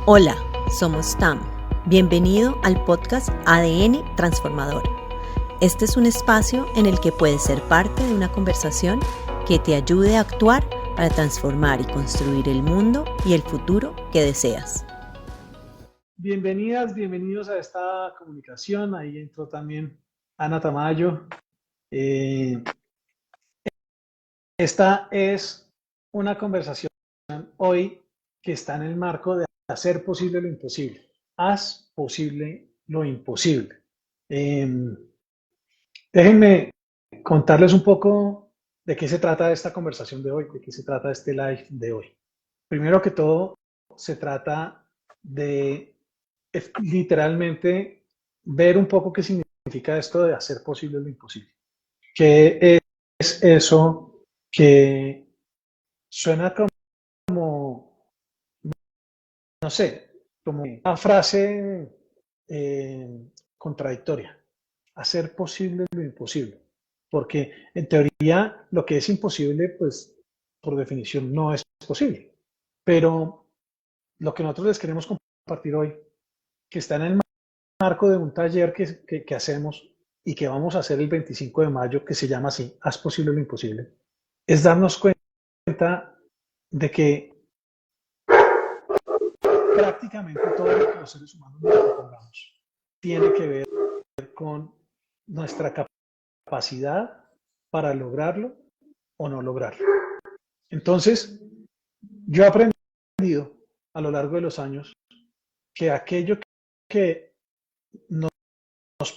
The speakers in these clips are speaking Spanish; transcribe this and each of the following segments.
Hola, somos TAM. Bienvenido al podcast ADN Transformador. Este es un espacio en el que puedes ser parte de una conversación que te ayude a actuar para transformar y construir el mundo y el futuro que deseas. Bienvenidas, bienvenidos a esta comunicación. Ahí entró también Ana Tamayo. Esta es una conversación hoy que está en el marco de hacer posible lo imposible. Haz posible lo imposible. Déjenme contarles un poco de qué se trata esta conversación de hoy, de qué se trata este live de hoy. Primero que todo, se trata de literalmente ver un poco qué significa esto de hacer posible lo imposible. ¿Qué es eso que suena como, no sé, como una frase contradictoria? Hacer posible lo imposible. Porque en teoría lo que es imposible, pues por definición no es posible. Pero lo que nosotros les queremos compartir hoy, que está en el marco de un taller que hacemos y que vamos a hacer el 25 de mayo, que se llama así, Haz posible lo imposible, es darnos cuenta de que prácticamente todo lo que los seres humanos nos propongamos tiene que ver con nuestra capacidad para lograrlo o no lograrlo. Entonces, yo he aprendido a lo largo de los años que aquello que nos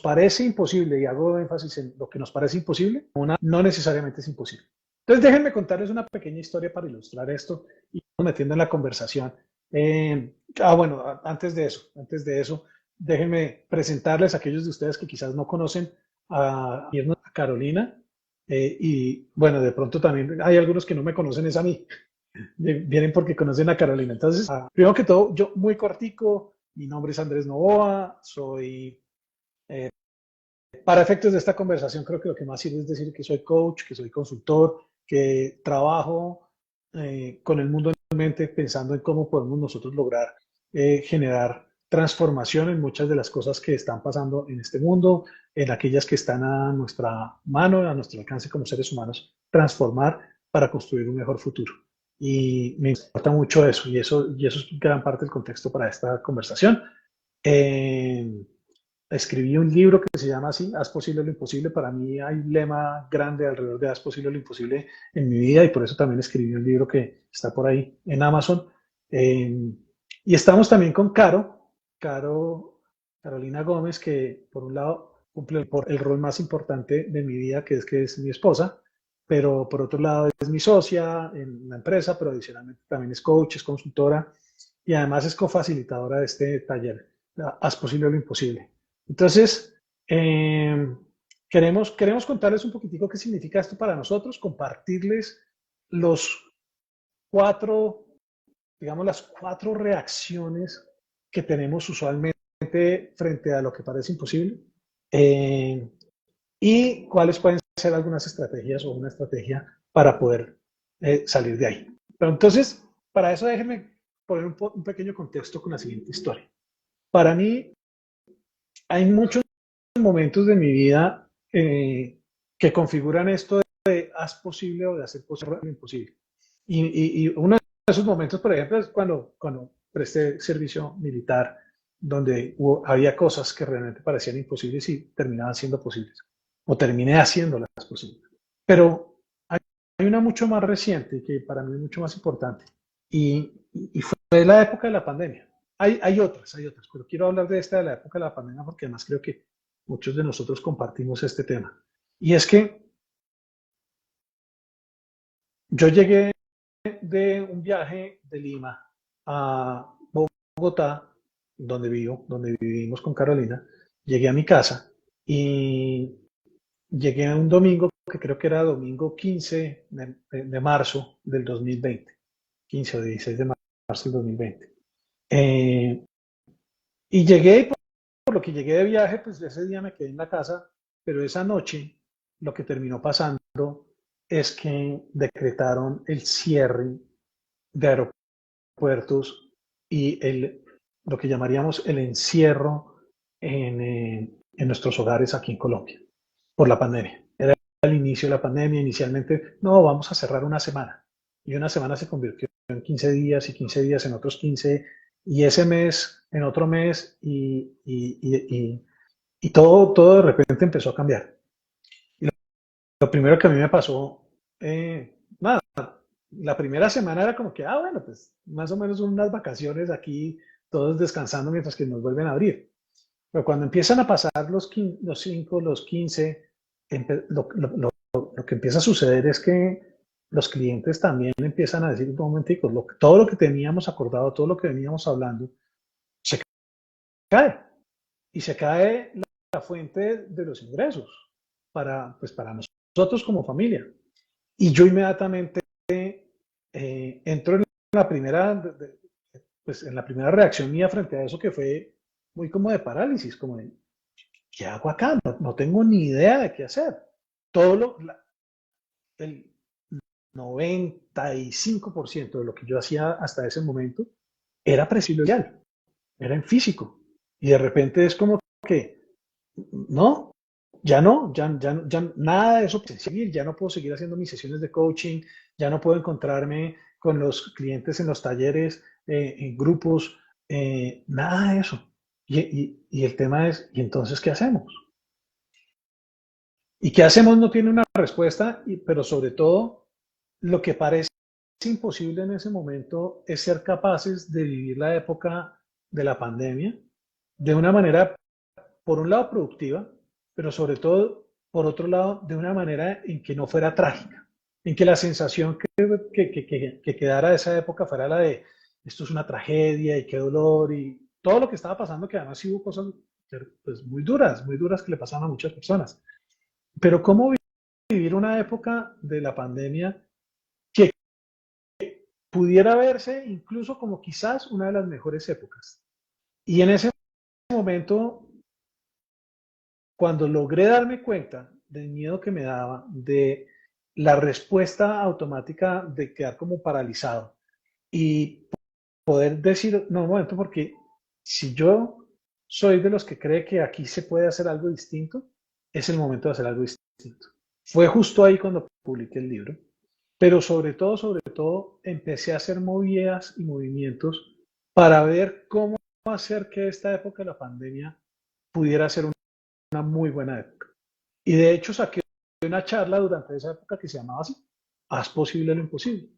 parece imposible, y hago énfasis en lo que nos parece imposible, no necesariamente es imposible. Entonces, déjenme contarles una pequeña historia para ilustrar esto y nos metiendo en la conversación. Bueno, antes de eso, déjenme presentarles a aquellos de ustedes que quizás no conocen a Carolina. Y bueno, de pronto también hay algunos que no me conocen, es a mí. Vienen porque conocen a Carolina. Entonces, primero que todo, yo muy cortico, mi nombre es Andrés Novoa, soy para efectos de esta conversación, creo que lo que más sirve es decir que soy coach, que soy consultor, que trabajo con el mundo en mente, pensando en cómo podemos nosotros lograr generar transformación en muchas de las cosas que están pasando en este mundo, en aquellas que están a nuestra mano, a nuestro alcance como seres humanos, transformar para construir un mejor futuro. Y me importa mucho eso, y eso es gran parte del contexto para esta conversación. Escribí un libro que se llama así, Haz posible lo imposible. Para mí hay un lema grande alrededor de Haz posible lo imposible en mi vida, y por eso también escribí un libro que está por ahí en Amazon. Y estamos también con Carolina Gómez, que por un lado cumple el rol más importante de mi vida, que es mi esposa, pero por otro lado es mi socia en la empresa, pero adicionalmente también es coach, es consultora y además es cofacilitadora de este taller, Haz posible lo imposible. Entonces, queremos contarles un poquitico qué significa esto para nosotros, compartirles los cuatro, digamos, las cuatro reacciones que tenemos usualmente frente a lo que parece imposible, y cuáles pueden ser algunas estrategias o una estrategia para poder salir de ahí. Pero entonces, para eso déjenme poner un pequeño contexto con la siguiente historia. Para mí, hay muchos momentos de mi vida que configuran esto de haz posible o de hacer posible lo imposible. Y uno de esos momentos, por ejemplo, es cuando presté servicio militar, donde había cosas que realmente parecían imposibles y terminaban siendo posibles, o terminé haciéndolas posibles. Pero hay una mucho más reciente que para mí es mucho más importante, y fue la época de la pandemia. Hay otras, pero quiero hablar de esta de la época de la pandemia porque además creo que muchos de nosotros compartimos este tema. Y es que yo llegué de un viaje de Lima a Bogotá, donde vivimos con Carolina. Llegué a mi casa y llegué un domingo, que creo que era domingo 15 de marzo del 2020, 15 o 16 de marzo del 2020. Y llegué, por lo que llegué de viaje, pues ese día me quedé en la casa, pero esa noche lo que terminó pasando es que decretaron el cierre de aeropuertos y el lo que llamaríamos el encierro en nuestros hogares aquí en Colombia por la pandemia. Era el inicio de la pandemia, inicialmente, no, vamos a cerrar una semana. Y una semana se convirtió en 15 días y 15 días en otros 15 y ese mes en otro mes y todo de repente empezó a cambiar. Y lo primero que a mí me pasó, nada, la primera semana era como que, bueno, pues más o menos unas vacaciones aquí, todos descansando mientras que nos vuelven a abrir. Pero cuando empiezan a pasar los 5, los 15, lo que empieza a suceder es que los clientes también empiezan a decir, un momentico, todo lo que teníamos acordado, todo lo que veníamos hablando, se cae. Y se cae la fuente de los ingresos para nosotros como familia. Y yo inmediatamente entro en la pues en la primera reacción mía frente a eso que fue muy como de parálisis, como de, ¿qué hago acá? No tengo ni idea de qué hacer. El 95% de lo que yo hacía hasta ese momento era presencial, era en físico. Y de repente es como que, no, ya nada de eso puede seguir, ya no puedo seguir haciendo mis sesiones de coaching, ya no puedo encontrarme con los clientes en los talleres, en grupos, nada de eso. Y el tema es, ¿y entonces qué hacemos? ¿Y qué hacemos? No tiene una respuesta, pero sobre todo, lo que parece imposible en ese momento es ser capaces de vivir la época de la pandemia de una manera, por un lado, productiva, pero sobre todo, por otro lado, de una manera en que no fuera trágica, en que la sensación que quedara de esa época fuera la de esto es una tragedia y qué dolor y todo lo que estaba pasando, que además sí hubo cosas pues, muy duras que le pasaban a muchas personas. Pero ¿cómo vivir una época de la pandemia que pudiera verse incluso como quizás una de las mejores épocas? Y en ese momento, cuando logré darme cuenta del miedo que me daba, de la respuesta automática de quedar como paralizado y poder decir, no, un momento, porque si yo soy de los que cree que aquí se puede hacer algo distinto, es el momento de hacer algo distinto. Fue justo ahí cuando publiqué el libro, pero sobre todo, empecé a hacer movidas y movimientos para ver cómo hacer que esta época de la pandemia pudiera ser una muy buena época. Y de hecho saqué una charla durante esa época que se llamaba así, Haz posible lo imposible.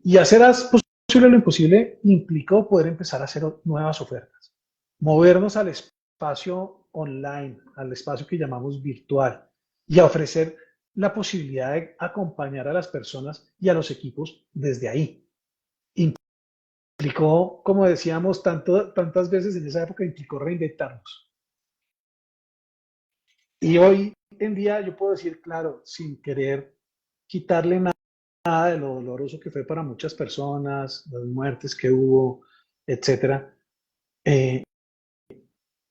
Y hacer Haz posible lo imposible implicó poder empezar a hacer nuevas ofertas, movernos al espacio online, al espacio que llamamos virtual, y a ofrecer la posibilidad de acompañar a las personas y a los equipos desde ahí. Implicó, como decíamos tantas veces en esa época, implicó reinventarnos. Y hoy en día yo puedo decir, claro, sin querer quitarle nada de lo doloroso que fue para muchas personas, las muertes que hubo, etcétera. Eh,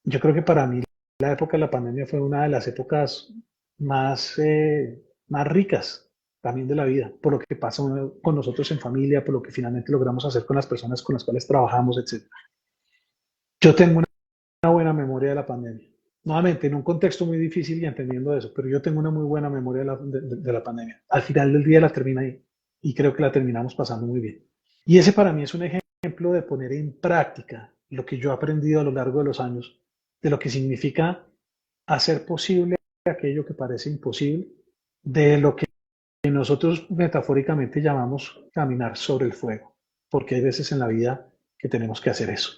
yo creo que para mí la época de la pandemia fue una de las épocas más ricas también de la vida, por lo que pasó con nosotros en familia, por lo que finalmente logramos hacer con las personas con las cuales trabajamos, etcétera. Yo tengo una buena memoria de la pandemia. Nuevamente, en un contexto muy difícil y entendiendo eso, pero yo tengo una muy buena memoria de la pandemia. Al final del día la terminé y creo que la terminamos pasando muy bien. Y ese para mí es un ejemplo de poner en práctica lo que yo he aprendido a lo largo de los años, de lo que significa hacer posible aquello que parece imposible, de lo que nosotros metafóricamente llamamos caminar sobre el fuego, porque hay veces en la vida que tenemos que hacer eso.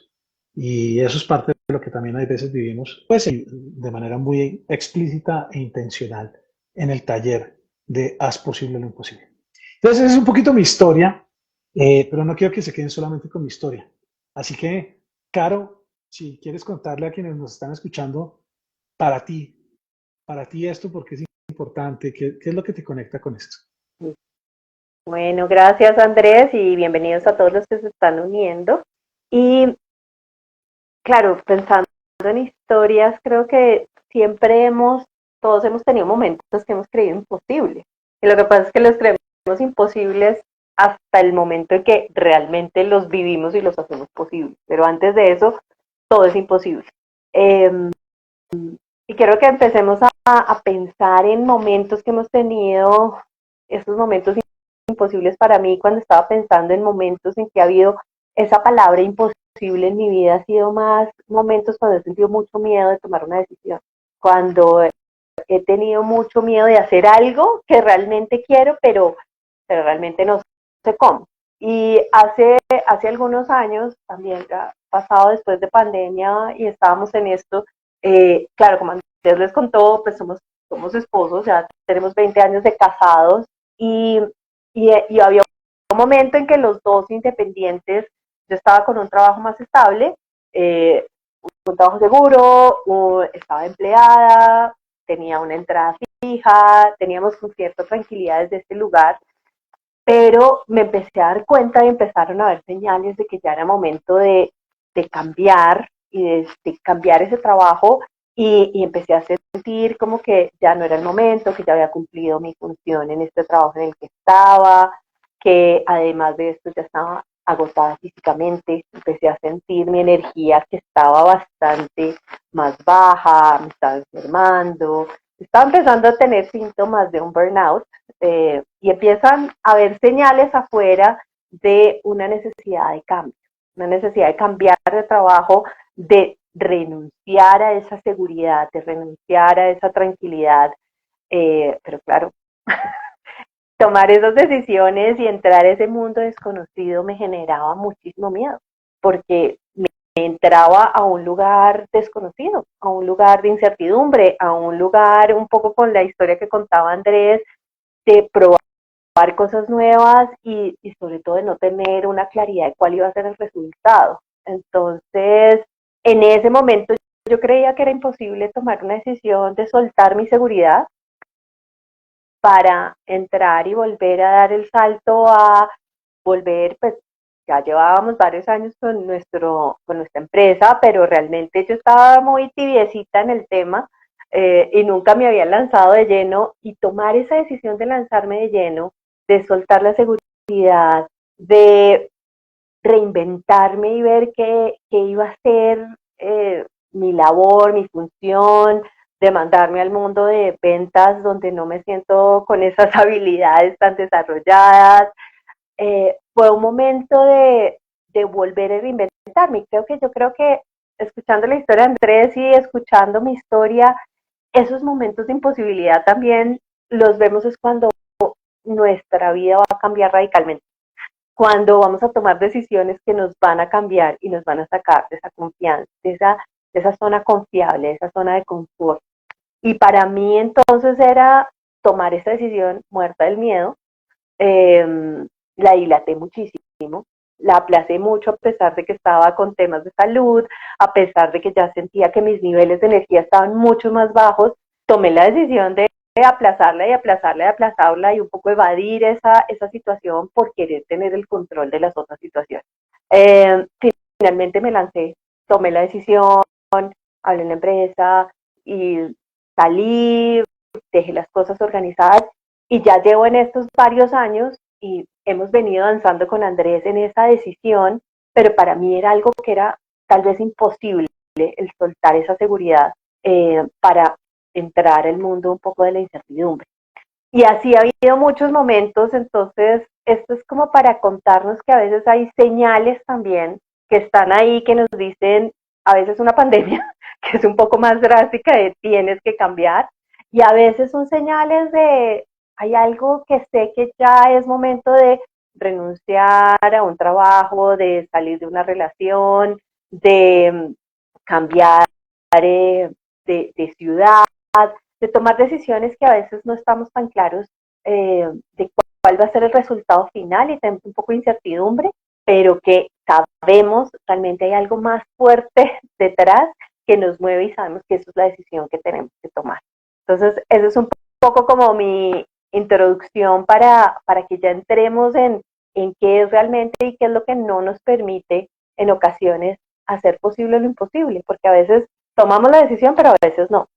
Y eso es parte de lo que también hay veces vivimos, pues de manera muy explícita e intencional en el taller de Haz posible lo imposible. Entonces, esa es un poquito mi historia, pero no quiero que se queden solamente con mi historia. Así que, Caro, si quieres contarle a quienes nos están escuchando, para ti esto, porque es importante, ¿qué es lo que te conecta con esto? Bueno, gracias Andrés y bienvenidos a todos los que se están uniendo. Y claro, pensando en historias, creo que todos hemos tenido momentos que hemos creído imposibles. Y lo que pasa es que los creemos imposibles hasta el momento en que realmente los vivimos y los hacemos posibles. Pero antes de eso, todo es imposible. Eh, y quiero que empecemos a pensar en momentos que hemos tenido, esos momentos imposibles para mí, cuando estaba pensando en momentos en que ha habido esa palabra imposible en mi vida, ha sido más momentos cuando he sentido mucho miedo de tomar una decisión, cuando he tenido mucho miedo de hacer algo que realmente quiero, pero realmente no sé cómo. Y hace algunos años, también ya pasado después de pandemia y estábamos en esto, claro, como antes les contó, pues somos esposos, ya tenemos 20 años de casados y, y había un momento en que los dos independientes, yo estaba con un trabajo más estable, un trabajo seguro, estaba empleada, tenía una entrada fija, teníamos con cierta tranquilidad desde este lugar, pero me empecé a dar cuenta y empezaron a haber señales de que ya era momento de cambiar y de cambiar ese trabajo y empecé a sentir como que ya no era el momento, que ya había cumplido mi función en este trabajo en el que estaba, que además de esto ya estaba agotada físicamente, empecé a sentir mi energía que estaba bastante más baja, me estaba enfermando, estaba empezando a tener síntomas de un burnout y empiezan a haber señales afuera de una necesidad de cambio, una necesidad de cambiar de trabajo, de renunciar a esa seguridad, de renunciar a esa tranquilidad, pero claro, tomar esas decisiones y entrar a ese mundo desconocido me generaba muchísimo miedo, porque me entraba a un lugar desconocido, a un lugar de incertidumbre, a un lugar un poco con la historia que contaba Andrés, de probar cosas nuevas y sobre todo de no tener una claridad de cuál iba a ser el resultado. Entonces, en ese momento yo creía que era imposible tomar una decisión de soltar mi seguridad para entrar y volver a dar el salto a volver, pues ya llevábamos varios años con nuestra empresa, pero realmente yo estaba muy tibiecita en el tema y nunca me había lanzado de lleno y tomar esa decisión de lanzarme de lleno, de soltar la seguridad, de reinventarme y ver qué iba a ser mi labor, mi función, de mandarme al mundo de ventas donde no me siento con esas habilidades tan desarrolladas. Fue un momento de volver a reinventarme. Yo creo que escuchando la historia de Andrés y escuchando mi historia, esos momentos de imposibilidad también los vemos es cuando nuestra vida va a cambiar radicalmente, cuando vamos a tomar decisiones que nos van a cambiar y nos van a sacar de esa confianza, de esa zona confiable, de esa zona de confort. Y para mí entonces era tomar esa decisión muerta del miedo, la dilaté muchísimo, la aplacé mucho a pesar de que estaba con temas de salud, a pesar de que ya sentía que mis niveles de energía estaban mucho más bajos, tomé la decisión de aplazarla y aplazarla y aplazarla y un poco evadir esa situación por querer tener el control de las otras situaciones. Eh, Finalmente me lancé, tomé la decisión, hablé en la empresa y salí, dejé las cosas organizadas y ya llevo en estos varios años y hemos venido avanzando con Andrés en esa decisión, pero para mí era algo que era tal vez imposible el soltar esa seguridad para entrar al mundo un poco de la incertidumbre. Y así ha habido muchos momentos, entonces esto es como para contarnos que a veces hay señales también que están ahí, que nos dicen, a veces una pandemia, que es un poco más drástica de tienes que cambiar, y a veces son señales de, hay algo que sé que ya es momento de renunciar a un trabajo, de salir de una relación, de cambiar de ciudad, de tomar decisiones que a veces no estamos tan claros de cuál va a ser el resultado final y tenemos un poco de incertidumbre, pero que sabemos realmente hay algo más fuerte detrás que nos mueve y sabemos que eso es la decisión que tenemos que tomar. Entonces, eso es un poco como mi introducción para que ya entremos en qué es realmente y qué es lo que no nos permite en ocasiones hacer posible lo imposible, porque a veces tomamos la decisión, pero a veces no.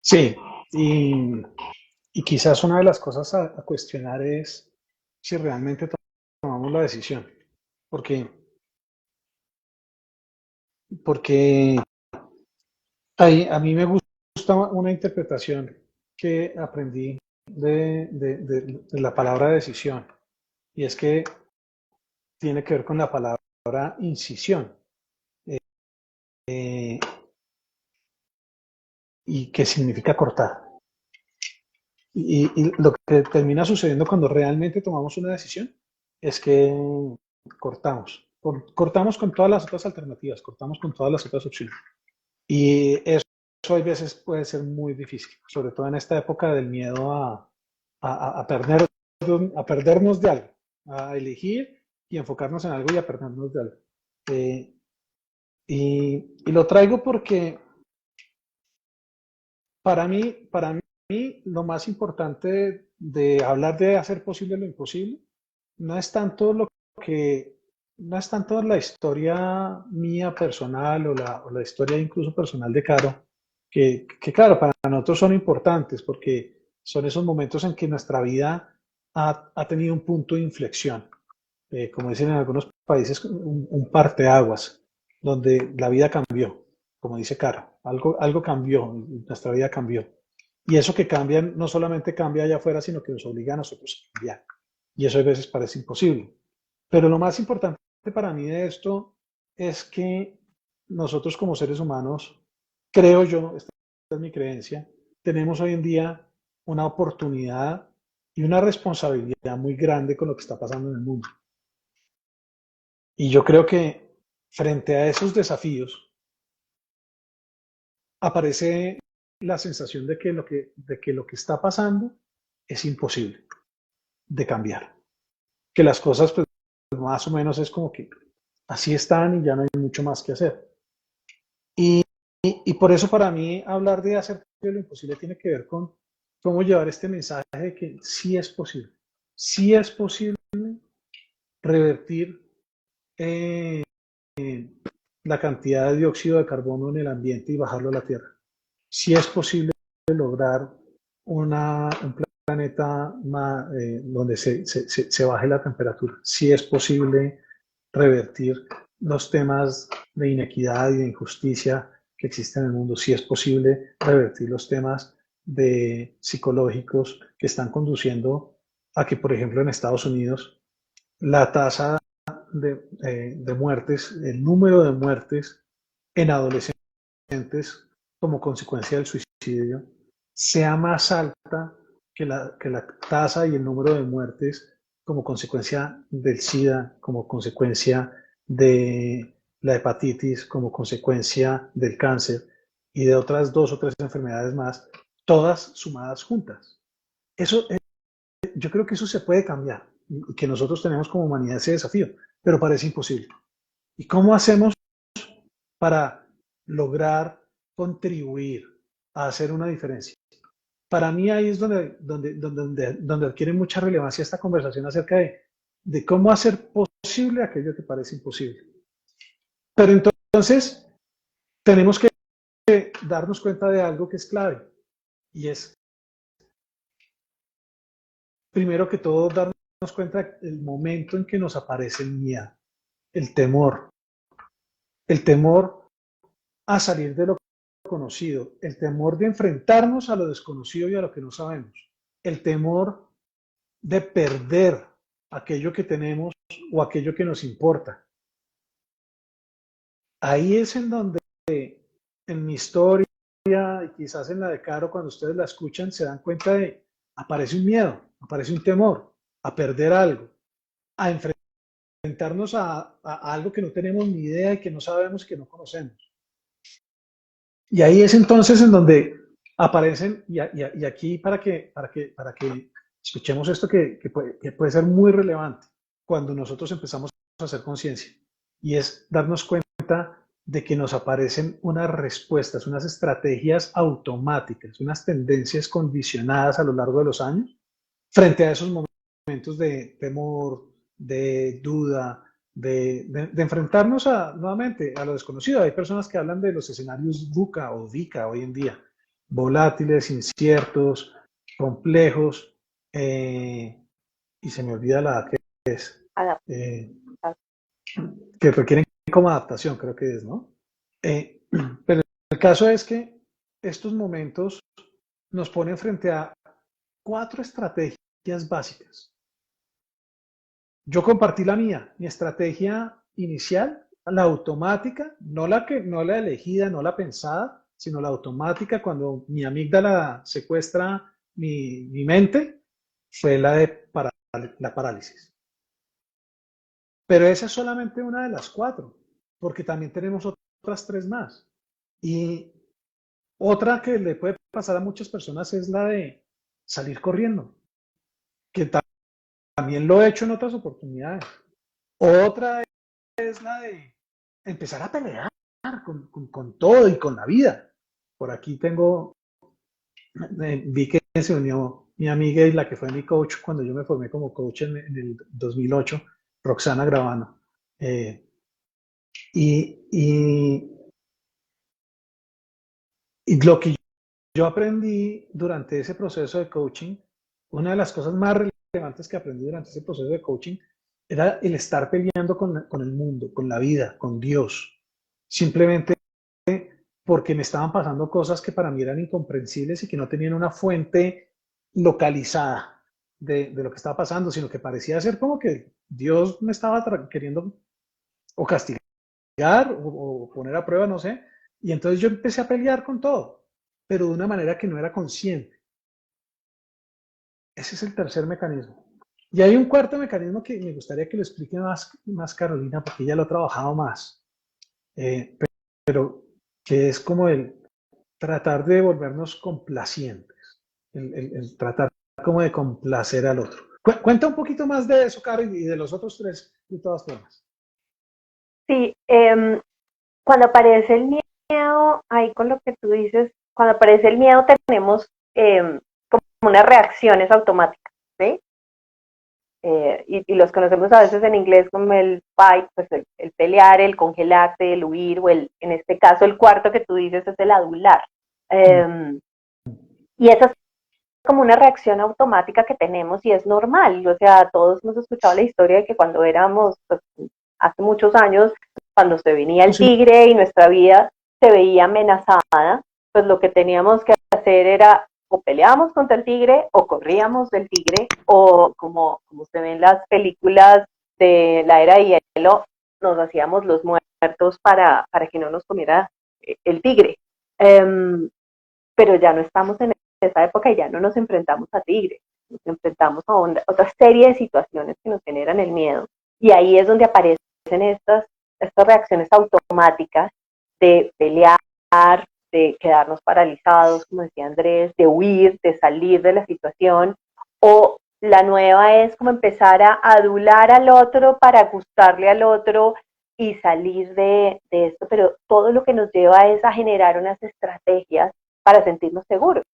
Sí, y quizás una de las cosas a cuestionar es si realmente tomamos la decisión. porque, porque a mí me gusta una interpretación que aprendí de la palabra decisión, y es que tiene que ver con la palabra incisión, eh, y que significa cortar. Y lo que termina sucediendo cuando realmente tomamos una decisión es que cortamos. Cortamos con todas las otras alternativas, cortamos con todas las otras opciones. Y eso a veces puede ser muy difícil, sobre todo en esta época del miedo a perdernos de algo, a elegir y enfocarnos en algo y a perdernos de algo. Y lo traigo porque para mí lo más importante de hablar de hacer posible lo imposible no es tanto lo que, no es tanto la historia mía personal o la historia incluso personal de Caro, que claro, para nosotros son importantes porque son esos momentos en que nuestra vida ha tenido un punto de inflexión, como dicen en algunos países, un parteaguas, donde la vida cambió, como dice Caro, algo cambió, nuestra vida cambió. Y eso que cambia no solamente cambia allá afuera, sino que nos obliga a nosotros a cambiar. Y eso a veces parece imposible. Pero lo más importante para mí de esto es que nosotros como seres humanos, creo yo, esta es mi creencia, tenemos hoy en día una oportunidad y una responsabilidad muy grande con lo que está pasando en el mundo. Y yo creo que frente a esos desafíos aparece la sensación de que lo que está pasando es imposible de cambiar. Que las cosas pues, más o menos es como que así están y ya no hay mucho más que hacer. Y por eso para mí hablar de hacer lo imposible tiene que ver con cómo llevar este mensaje de que sí es posible revertir eh, la cantidad de dióxido de carbono en el ambiente y bajarlo a la Tierra. Sí es posible lograr un planeta donde se baje la temperatura. Sí es posible revertir los temas de inequidad y de injusticia que existen en el mundo. Sí es posible revertir los temas psicológicos que están conduciendo a que, por ejemplo, en Estados Unidos, la tasa de muertes, el número de muertes en adolescentes como consecuencia del suicidio sea más alta que la tasa y el número de muertes como consecuencia del SIDA, como consecuencia de la hepatitis, como consecuencia del cáncer y de otras 2 o 3 enfermedades más, todas sumadas juntas. Eso, yo creo que eso se puede cambiar y que nosotros tenemos como humanidad ese desafío, pero parece imposible. ¿Y cómo hacemos para lograr contribuir a hacer una diferencia? Para mí ahí es donde adquiere mucha relevancia esta conversación acerca de cómo hacer posible aquello que parece imposible. Pero entonces tenemos que darnos cuenta de algo que es clave, y es, primero que todo, darnos cuenta del momento en que nos aparece el miedo, el temor a salir de lo conocido, el temor de enfrentarnos a lo desconocido y a lo que no sabemos, el temor de perder aquello que tenemos o aquello que nos importa. Ahí es en donde, en mi historia y quizás en la de Caro, cuando ustedes la escuchan, se dan cuenta de, aparece un miedo, aparece un temor a perder algo, a enfrentarnos a algo que no tenemos ni idea y que no sabemos y que no conocemos. Y ahí es entonces en donde aparecen, y aquí para que escuchemos esto que puede ser muy relevante cuando nosotros empezamos a hacer conciencia, y es darnos cuenta de que nos aparecen unas respuestas, unas estrategias automáticas, unas tendencias condicionadas a lo largo de los años frente a esos momentos de temor, de duda, de enfrentarnos nuevamente a lo desconocido. Hay personas que hablan de los escenarios VUCA o VICA hoy en día, volátiles, inciertos, complejos, y se me olvida la que es. que requieren como adaptación, creo que es, ¿no? Pero el caso es que estos momentos nos ponen frente a 4 estrategias básicas. Yo compartí la mía, mi estrategia inicial, la automática, no la elegida, no la pensada, sino la automática cuando mi amígdala secuestra mi mente, fue la de la parálisis. Pero esa es solamente una de las 4, porque también tenemos otras 3 más. Y otra que le puede pasar a muchas personas es la de salir corriendo, que también lo he hecho en otras oportunidades. Otra es la de empezar a pelear con todo y con la vida. Por aquí vi que se unió mi amiga y la que fue mi coach cuando yo me formé como coach en el 2008, Roxana Gravano. Y, y, y lo que yo aprendí durante ese proceso de coaching, una de las cosas más relevantes que aprendí durante ese proceso de coaching era el estar peleando con el mundo, con la vida, con Dios. Simplemente porque me estaban pasando cosas que para mí eran incomprensibles y que no tenían una fuente localizada de lo que estaba pasando, sino que parecía ser como que Dios me estaba queriendo o castigar o poner a prueba, no sé. Y entonces yo empecé a pelear con todo, pero de una manera que no era consciente. Ese es el tercer mecanismo. Y hay un cuarto mecanismo que me gustaría que lo explique más Carolina, porque ella lo ha trabajado más, pero que es como el tratar de volvernos complacientes, el tratar como de complacer al otro. Cuenta un poquito más de eso, Caro, y de los otros 3, de todas formas. Sí, cuando aparece el miedo, ahí con lo que tú dices, cuando aparece el miedo tenemos como unas reacciones automáticas, ¿sí? Y los conocemos a veces en inglés como el fight, pues el pelear, el congelarte, el huir, o en este caso el cuarto que tú dices es el adular. Y esa es como una reacción automática que tenemos y es normal. O sea, todos hemos escuchado la historia de que cuando éramos, pues, hace muchos años, cuando se venía el tigre y nuestra vida se veía amenazada, pues lo que teníamos que hacer era o peleábamos contra el tigre o corríamos del tigre o como se ve en las películas de la era de hielo, nos hacíamos los muertos para que no nos comiera el tigre. Pero ya no estamos en esa época y ya no nos enfrentamos a tigres, nos enfrentamos a otra serie de situaciones que nos generan el miedo. Y ahí es donde aparecen estas reacciones automáticas de pelear, de quedarnos paralizados, como decía Andrés, de huir, de salir de la situación, o la nueva es como empezar a adular al otro para gustarle al otro y salir de esto, pero todo lo que nos lleva es a generar unas estrategias para sentirnos seguros.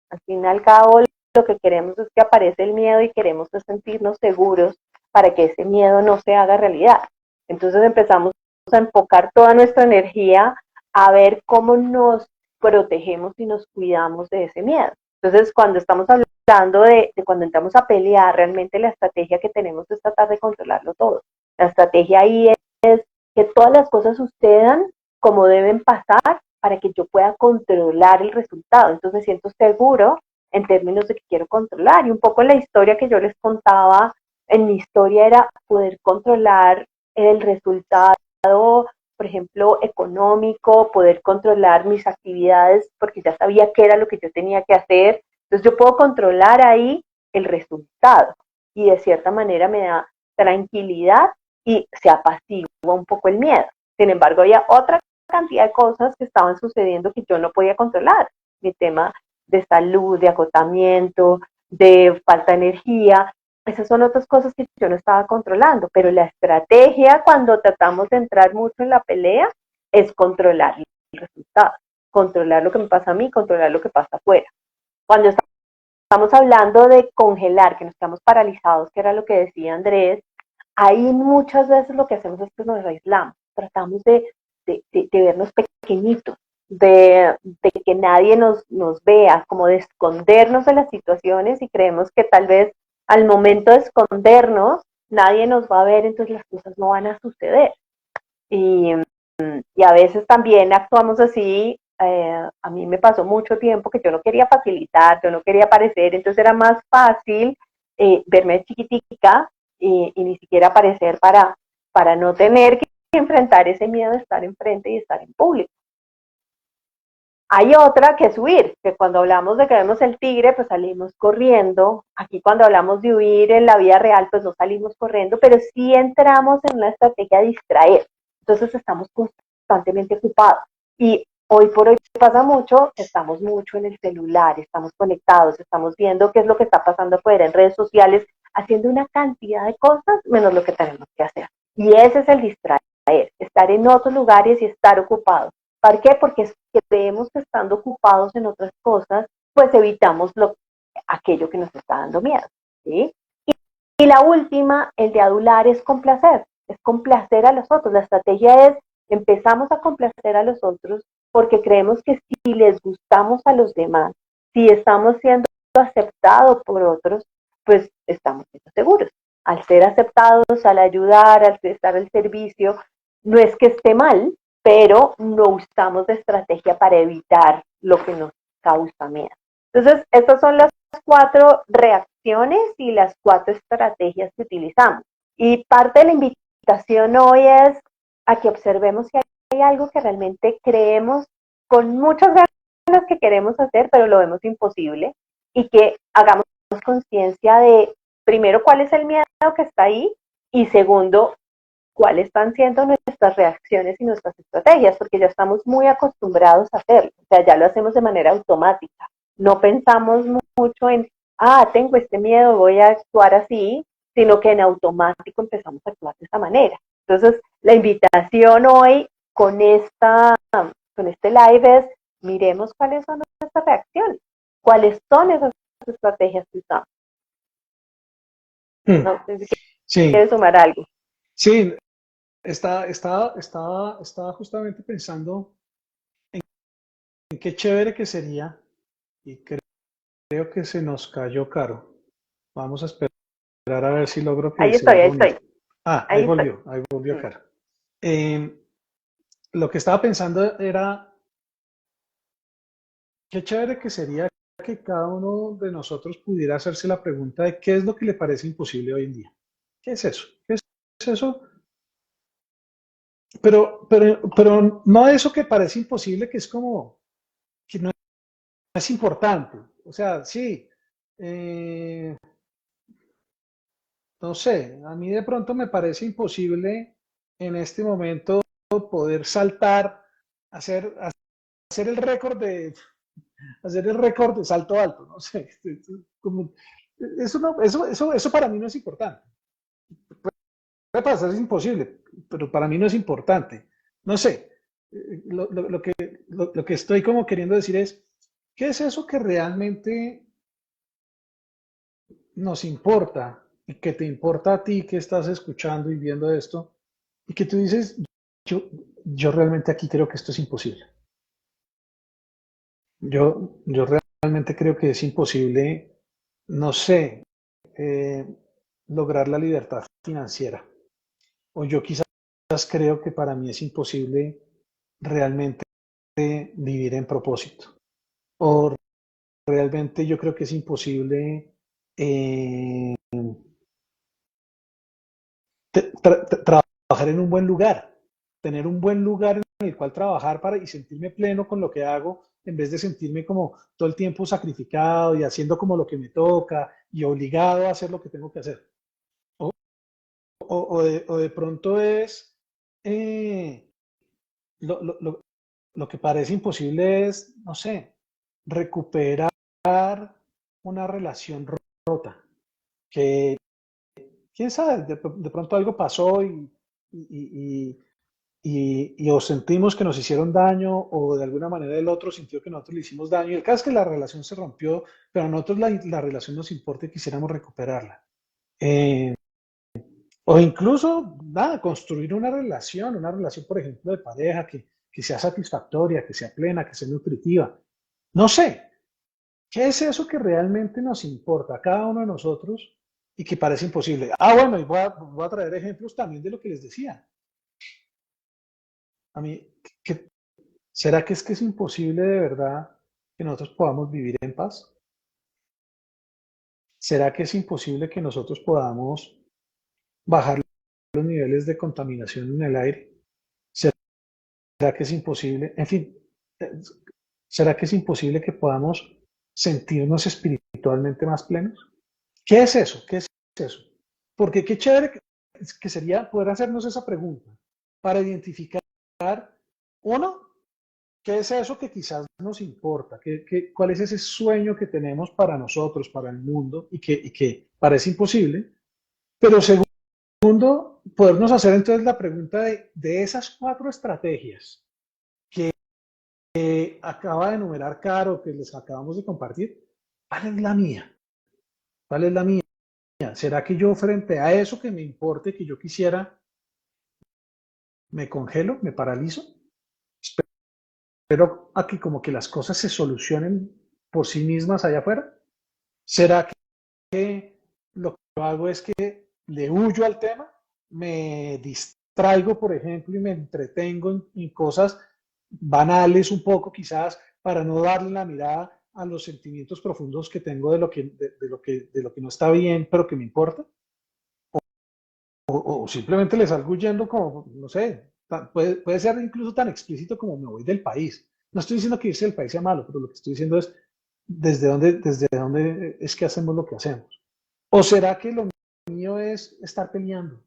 Al fin y al cabo, lo que queremos es que aparece el miedo y queremos sentirnos seguros para que ese miedo no se haga realidad. Entonces empezamos a enfocar toda nuestra energía a ver cómo nos protegemos y nos cuidamos de ese miedo. Entonces, cuando estamos hablando de cuando entramos a pelear, realmente la estrategia que tenemos es tratar de controlarlo todo. La estrategia ahí es que todas las cosas sucedan como deben pasar para que yo pueda controlar el resultado. Entonces me siento seguro en términos de que quiero controlar. Y un poco la historia que yo les contaba, en mi historia era poder controlar el resultado, por ejemplo, económico, poder controlar mis actividades porque ya sabía qué era lo que yo tenía que hacer. Entonces yo puedo controlar ahí el resultado y de cierta manera me da tranquilidad y se apacigua un poco el miedo. Sin embargo, había otra cantidad de cosas que estaban sucediendo que yo no podía controlar. Mi tema de salud, de agotamiento, de falta de energía, esas son otras cosas que yo no estaba controlando, pero la estrategia cuando tratamos de entrar mucho en la pelea es controlar el resultado, controlar lo que me pasa a mí, controlar lo que pasa afuera. Cuando estamos hablando de congelar, que nos quedamos paralizados, que era lo que decía Andrés, ahí muchas veces lo que hacemos es que nos aislamos, tratamos de vernos pequeñitos, de que nadie nos vea, como de escondernos de las situaciones y creemos que tal vez al momento de escondernos nadie nos va a ver, entonces las cosas no van a suceder. Y, y a veces también actuamos así. A mí me pasó mucho tiempo que yo no quería facilitar, yo no quería aparecer, entonces era más fácil verme chiquitica y ni siquiera aparecer para no tener que enfrentar ese miedo de estar enfrente y estar en público. Hay otra que es huir, que cuando hablamos de que vemos el tigre, pues salimos corriendo. Aquí cuando hablamos de huir en la vida real, pues no salimos corriendo, pero sí entramos en una estrategia de distraer. Entonces estamos constantemente ocupados. Y hoy por hoy pasa mucho, estamos mucho en el celular, estamos conectados, estamos viendo qué es lo que está pasando afuera en redes sociales, haciendo una cantidad de cosas menos lo que tenemos que hacer. Y ese es el distraer, estar en otros lugares y estar ocupados. ¿Para qué? Porque creemos que estando ocupados en otras cosas, pues evitamos aquello que nos está dando miedo. ¿Sí? Y la última, el de adular, es complacer a los otros. La estrategia es, empezamos a complacer a los otros porque creemos que si les gustamos a los demás, si estamos siendo aceptados por otros, pues estamos siendo seguros. Al ser aceptados, al ayudar, al estar al servicio, no es que esté mal, pero no usamos de estrategia para evitar lo que nos causa miedo. Entonces, estas son las 4 reacciones y las 4 estrategias que utilizamos. Y parte de la invitación hoy es a que observemos si hay algo que realmente creemos con muchas ganas que queremos hacer, pero lo vemos imposible, y que hagamos conciencia de, primero, cuál es el miedo que está ahí, y segundo, cuáles están siendo nuestras reacciones y nuestras estrategias, porque ya estamos muy acostumbrados a hacerlo, o sea, ya lo hacemos de manera automática, no pensamos mucho en, tengo este miedo, voy a actuar así, sino que en automático empezamos a actuar de esta manera. Entonces, la invitación hoy con este live es, miremos cuáles son nuestras reacciones, cuáles son esas estrategias que usamos. No sé si quieres sumar algo. Sí, estaba justamente pensando en qué chévere que sería, y creo que se nos cayó Caro. Vamos a esperar a ver si logro que ahí se vuelva estoy, a unir. Ahí estoy. volvió Caro. Lo que estaba pensando era, qué chévere que sería que cada uno de nosotros pudiera hacerse la pregunta de qué es lo que le parece imposible hoy en día. ¿Qué es eso? ¿Qué es eso? Pero no eso que parece imposible, que es como, que no es importante. O sea, sí, no sé, a mí de pronto me parece imposible en este momento poder saltar, hacer, hacer el récord de salto alto, no sé, como, eso para mí no es importante. Puede pasar, es imposible, pero para mí no es importante. No sé, lo que estoy como queriendo decir es, ¿qué es eso que realmente nos importa y que te importa a ti que estás escuchando y viendo esto y que tú dices, yo, yo realmente aquí creo que esto es imposible? Yo realmente creo que es imposible, no sé, eh, lograr la libertad financiera. O yo quizás creo que para mí es imposible realmente vivir en propósito. O realmente yo creo que es imposible trabajar en un buen lugar, tener un buen lugar en el cual trabajar y sentirme pleno con lo que hago, en vez de sentirme como todo el tiempo sacrificado y haciendo como lo que me toca y obligado a hacer lo que tengo que hacer. O de pronto es eh, lo, lo, lo, lo que parece imposible es, no sé, recuperar una relación rota, que quién sabe, de pronto algo pasó y, y o sentimos que nos hicieron daño o de alguna manera el otro sintió que nosotros le hicimos daño. Y el caso es que la relación se rompió, pero a nosotros la relación nos importa y quisiéramos recuperarla. Eh, o incluso, nada, construir una relación, por ejemplo, de pareja que sea satisfactoria, que sea plena, que sea nutritiva. No sé, ¿qué es eso que realmente nos importa a cada uno de nosotros? y que parece imposible. Ah, bueno, y voy a traer ejemplos también de lo que les decía. A mí, ¿qué- ¿será que es imposible de verdad que nosotros podamos vivir en paz? ¿Será que es imposible que nosotros podamos bajar los niveles de contaminación en el aire? ¿Será que es imposible? En fin, eh, ¿será que es imposible que podamos sentirnos espiritualmente más plenos? ¿Qué es eso? ¿Qué es eso? Porque qué chévere que sería poder hacernos esa pregunta para identificar, uno, qué es eso que quizás nos importa, cuál es ese sueño que tenemos para nosotros, para el mundo y que parece imposible. Pero segundo, podernos hacer entonces la pregunta de esas cuatro estrategias que acaba de enumerar Caro, que les acabamos de compartir, ¿cuál es la mía? ¿Cuál es la mía? ¿Será que yo frente a eso que me importe, que yo quisiera, me congelo, me paralizo? Espero a que como que las cosas se solucionen por sí mismas allá afuera. ¿Será que lo que hago es que le huyo al tema, me distraigo, por ejemplo, y me entretengo en cosas banales un poco quizás para no darle la mirada a los sentimientos profundos que tengo de lo que no está bien, pero que me importa? O simplemente le salgo huyendo como, no sé, puede ser incluso tan explícito como me voy del país. No estoy diciendo que irse del país sea malo, pero lo que estoy diciendo es desde dónde es que hacemos lo que hacemos. ¿O será que lo mío es estar peleando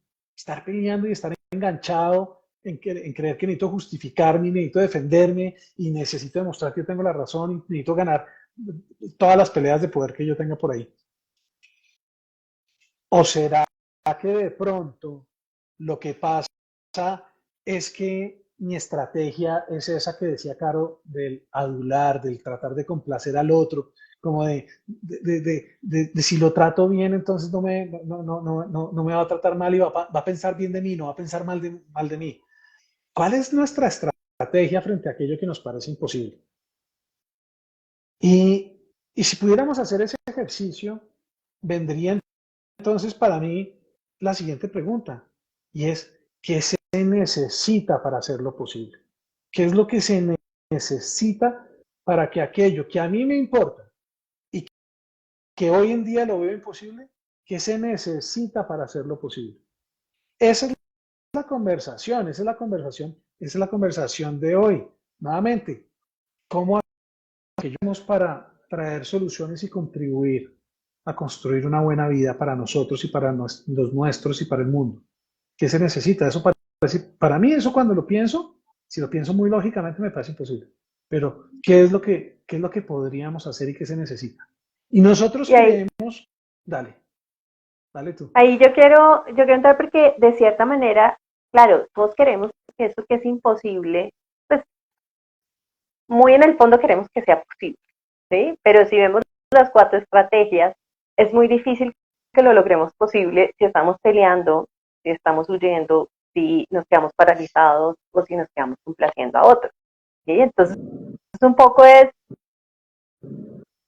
y estar enganchado en creer que necesito justificarme, necesito defenderme y necesito demostrar que yo tengo la razón y necesito ganar todas las peleas de poder que yo tenga por ahí? ¿O será que de pronto lo que pasa es que mi estrategia es esa que decía Caro, del adular, del tratar de complacer al otro, como de si lo trato bien, entonces no me va a tratar mal y va a pensar bien de mí, no va a pensar mal de mí? ¿Cuál es nuestra estrategia frente a aquello que nos parece imposible? Y si pudiéramos hacer ese ejercicio, vendría entonces para mí la siguiente pregunta, y es, ¿qué se necesita para hacerlo posible? ¿Qué es lo que se necesita para que aquello que a mí me importa y que hoy en día lo veo imposible, qué se necesita para hacerlo posible? Esa es la conversación, esa es la conversación, esa es la conversación de hoy. Nuevamente, ¿cómo hacemos para traer soluciones y contribuir a construir una buena vida para nosotros y para los nuestros y para el mundo? ¿Qué se necesita? Eso para mí, eso cuando lo pienso, si lo pienso muy lógicamente, me parece imposible. Pero, qué es lo que podríamos hacer y qué se necesita? Y nosotros Y ahí, creemos, dale, dale tú. ahí yo quiero entrar porque de cierta manera, claro, todos queremos que eso que es imposible, pues muy en el fondo queremos que sea posible, ¿sí? Pero si vemos las cuatro estrategias, es muy difícil que lo logremos posible si estamos peleando, si estamos huyendo, si nos quedamos paralizados o si nos quedamos complaciendo a otros, ¿sí? Entonces, un poco es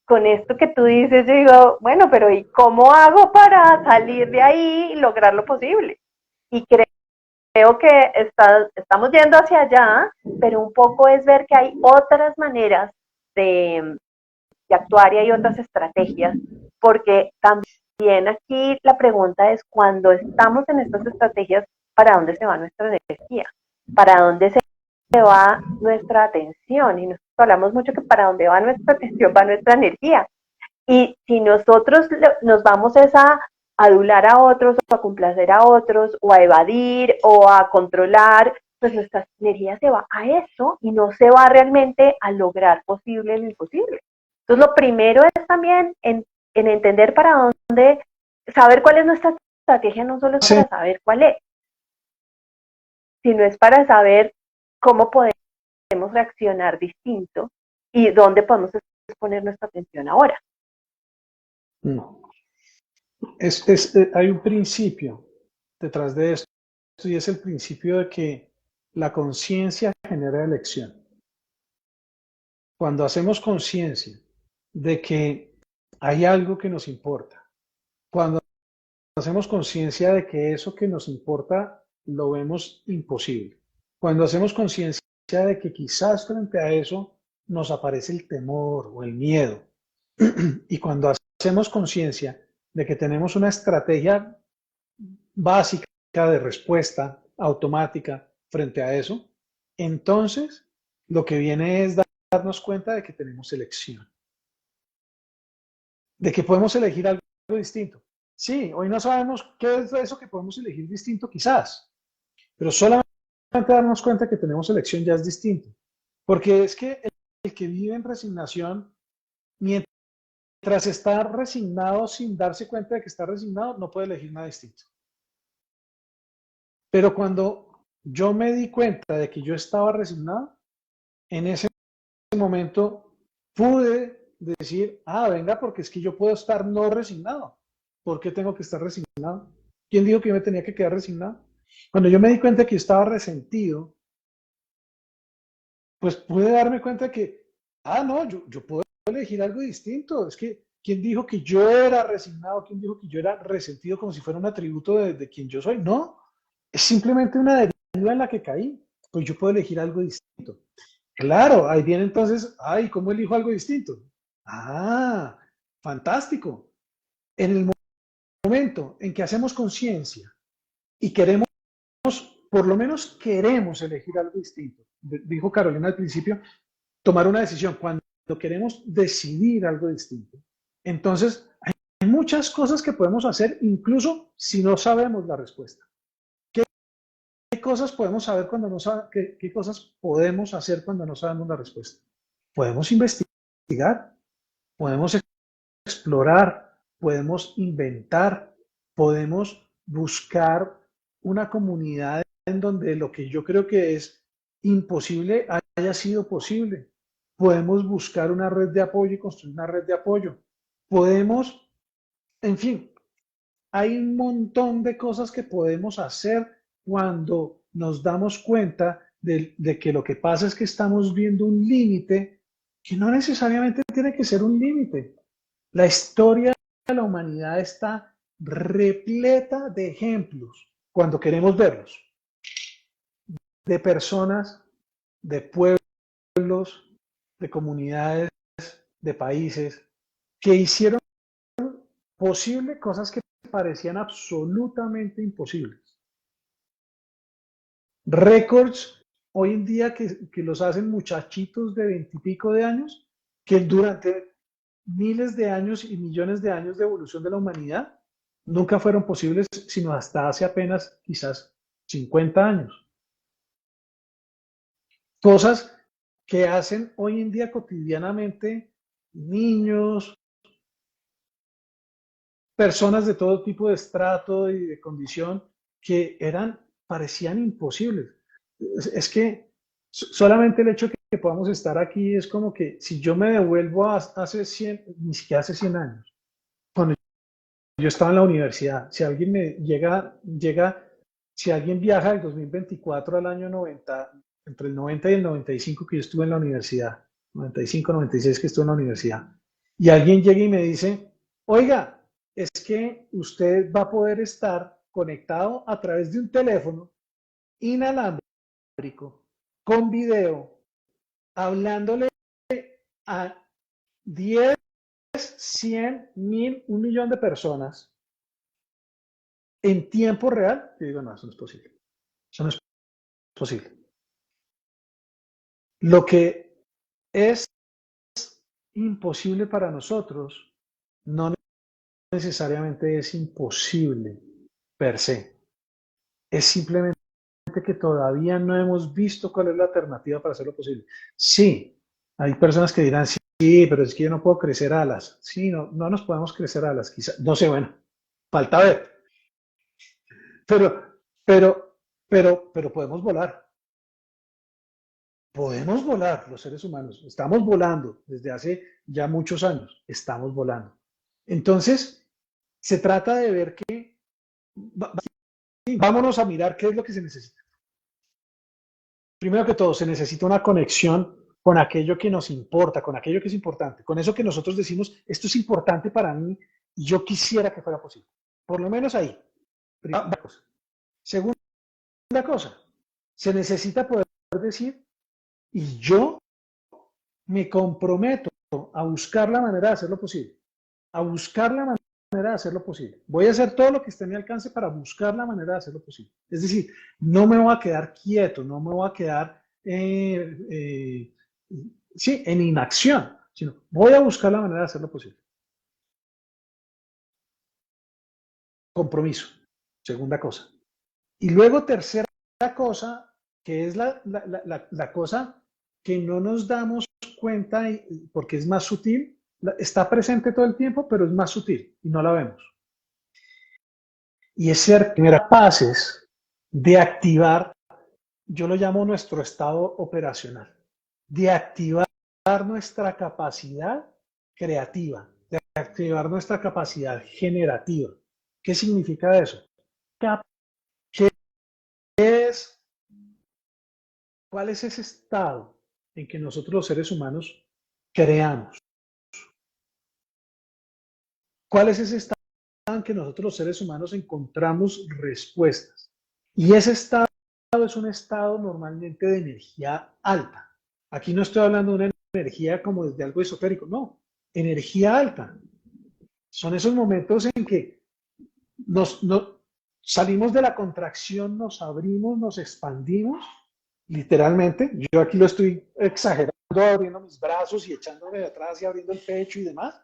con esto que tú dices, yo digo, bueno, pero ¿y cómo hago para salir de ahí y lograr lo posible? Y creo que estamos yendo hacia allá, pero un poco es ver que hay otras maneras de actuar y hay otras estrategias, porque también aquí la pregunta es, cuando estamos en estas estrategias, ¿para dónde se va nuestra energía? ¿Para dónde se va nuestra atención? Y nosotros hablamos mucho que para dónde va nuestra atención va nuestra energía. Y si nosotros nos vamos a adular a otros, o a complacer a otros, o a evadir, o a controlar, pues nuestra energía se va a eso y no se va realmente a lograr posible lo imposible. Entonces, lo primero es también en entender para dónde, saber cuál es nuestra estrategia, no solo es Sí, para saber cuál es, sino es para saber cómo podemos reaccionar distinto y dónde podemos poner nuestra atención ahora. no. Hay un principio detrás de esto y es el principio de que la conciencia genera elección. Cuando hacemos conciencia de que hay algo que nos importa, cuando hacemos conciencia de que eso que nos importa lo vemos imposible. Cuando hacemos conciencia de que quizás frente a eso nos aparece el temor o el miedo. Y cuando hacemos conciencia de que tenemos una estrategia básica de respuesta automática frente a eso, entonces lo que viene es darnos cuenta de que tenemos elección, de que podemos elegir algo distinto. Sí, hoy no sabemos qué es eso que podemos elegir distinto quizás, pero solamente darnos cuenta que tenemos elección ya es distinto. Porque es que el que vive en resignación, mientras está resignado sin darse cuenta de que está resignado, no puede elegir nada distinto. Pero cuando yo me di cuenta de que yo estaba resignado, en ese momento pude decir, venga, porque es que yo puedo estar no resignado. ¿Por qué tengo que estar resignado? ¿Quién dijo que yo me tenía que quedar resignado? Cuando yo me di cuenta que yo estaba resentido, pues pude darme cuenta que, no, yo puedo elegir algo distinto. Es que, ¿quién dijo que yo era resignado? ¿Quién dijo que yo era resentido como si fuera un atributo de quien yo soy? No, es simplemente una deriva en la que caí. Pues yo puedo elegir algo distinto. Claro, ahí viene entonces, ¿cómo elijo algo distinto? Fantástico. En el momento en que hacemos conciencia y queremos, por lo menos queremos elegir algo distinto, dijo Carolina al principio, tomar una decisión, cuando queremos decidir algo distinto, entonces hay muchas cosas que podemos hacer incluso si no sabemos la respuesta. ¿Qué cosas podemos saber cuando no sabemos? ¿Qué cosas podemos hacer cuando no sabemos la respuesta? Podemos investigar, podemos explorar, podemos inventar, podemos buscar una comunidad en donde lo que yo creo que es imposible haya sido posible. Podemos buscar una red de apoyo y construir una red de apoyo. Podemos, en fin, hay un montón de cosas que podemos hacer cuando nos damos cuenta de que lo que pasa es que estamos viendo un límite que no necesariamente tiene que ser un límite. La historia de la humanidad está repleta de ejemplos, cuando queremos verlos, de personas, de pueblos, de comunidades, de países, que hicieron posible cosas que parecían absolutamente imposibles. Récords hoy en día que los hacen muchachitos de 20 y pico de años, que durante miles de años y millones de años de evolución de la humanidad nunca fueron posibles sino hasta hace apenas quizás 50 años. Cosas que hacen hoy en día cotidianamente niños, personas de todo tipo de estrato y de condición que parecían imposibles. Es que solamente el hecho que podamos estar aquí es como que si yo me devuelvo hace 100, ni siquiera hace 100 años, cuando yo estaba en la universidad, si alguien si alguien viaja del 2024 al año 90, entre el 90 y el 95 que yo estuve en la universidad, 95, 96 que estuve en la universidad, y alguien llega y me dice, oiga, es que usted va a poder estar conectado a través de un teléfono inalámbrico, con video, hablándole a 10, 100, 1000, 1.000.000 de personas en tiempo real. Yo digo, no, eso no es posible. Eso no es posible. Lo que es imposible para nosotros no necesariamente es imposible per se. Es simplemente que todavía no hemos visto cuál es la alternativa para hacerlo posible. Sí, hay personas que dirán, sí, pero es que yo no puedo crecer alas. Sí, no nos podemos crecer alas, quizás, no sé, bueno, falta ver. Pero podemos volar. Podemos volar los seres humanos. Estamos volando desde hace ya muchos años. Estamos volando. Entonces, se trata de ver que vámonos a mirar qué es lo que se necesita. Primero que todo, se necesita una conexión con aquello que nos importa, con aquello que es importante, con eso que nosotros decimos, esto es importante para mí y yo quisiera que fuera posible. Por lo menos ahí. Primera cosa. Segunda cosa, se necesita poder decir, y yo me comprometo a buscar la manera de hacerlo posible. A buscar la manera de hacerlo posible. Voy a hacer todo lo que esté a mi alcance para buscar la manera de hacerlo posible. Es decir, no me voy a quedar quieto, no me voy a quedar sí, en inacción, sino voy a buscar la manera de hacerlo posible. Compromiso, segunda cosa. Y luego tercera cosa, que es la cosa que no nos damos cuenta porque es más sutil, está presente todo el tiempo, pero es más sutil y no la vemos. Y es ser capaces de activar, yo lo llamo nuestro estado operacional, de activar nuestra capacidad creativa, de activar nuestra capacidad generativa. ¿Qué significa eso? ¿Qué es? ¿Cuál es ese estado en que nosotros los seres humanos creamos? ¿Cuál es ese estado en que nosotros los seres humanos encontramos respuestas? Y ese estado es un estado normalmente de energía alta. Aquí no estoy hablando de una energía como de algo esotérico, no, energía alta. Son esos momentos en que salimos de la contracción, nos abrimos, nos expandimos, literalmente. Yo aquí lo estoy exagerando, abriendo mis brazos y echándome de atrás y abriendo el pecho y demás,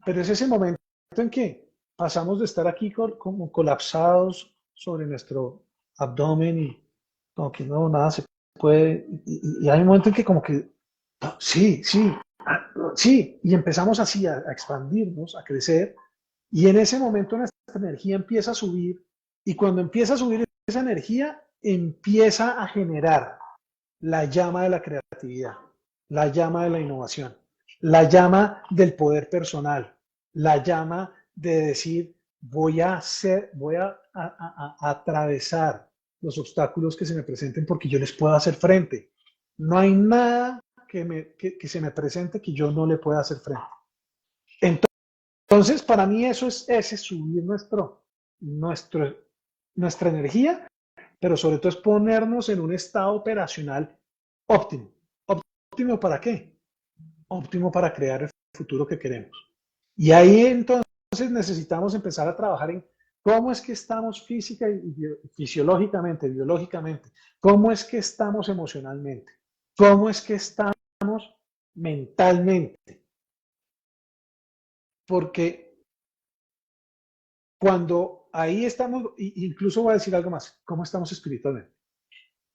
pero es ese momento en que pasamos de estar aquí como colapsados sobre nuestro abdomen y como que no, nada se puede, y hay un momento en que como que, sí, sí, sí, y empezamos así a expandirnos, a crecer, y en ese momento nuestra energía empieza a subir, y cuando empieza a subir esa energía, empieza a generar la llama de la creatividad, la llama de la innovación, la llama del poder personal, la llama de decir, voy a atravesar los obstáculos que se me presenten porque yo les puedo hacer frente. No hay nada que se me presente que yo no le pueda hacer frente. Entonces, para mí eso es ese subir nuestra energía, pero sobre todo es ponernos en un estado operacional óptimo. ¿Óptimo para qué? Óptimo para crear el futuro que queremos. Y ahí entonces necesitamos empezar a trabajar en cómo es que estamos física y fisiológicamente, biológicamente, cómo es que estamos emocionalmente, cómo es que estamos mentalmente. Porque cuando ahí estamos, incluso voy a decir algo más, ¿cómo estamos espiritualmente?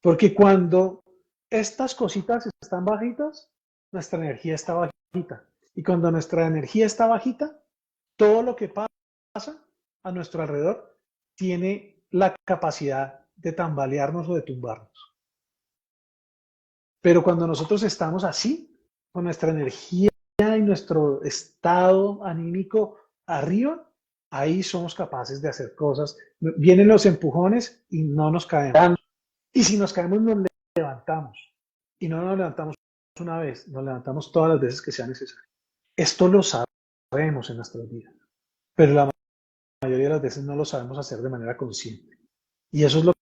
Porque cuando estas cositas están bajitas, nuestra energía está bajita. Y cuando nuestra energía está bajita, todo lo que pasa a nuestro alrededor tiene la capacidad de tambalearnos o de tumbarnos. Pero cuando nosotros estamos así, con nuestra energía y nuestro estado anímico arriba, ahí somos capaces de hacer cosas. Vienen los empujones y no nos caemos. Y si nos caemos, nos levantamos. Y no nos levantamos una vez, nos levantamos todas las veces que sea necesario. Esto lo sabemos en nuestras vidas, pero la mayoría de las veces no lo sabemos hacer de manera consciente. Y eso es lo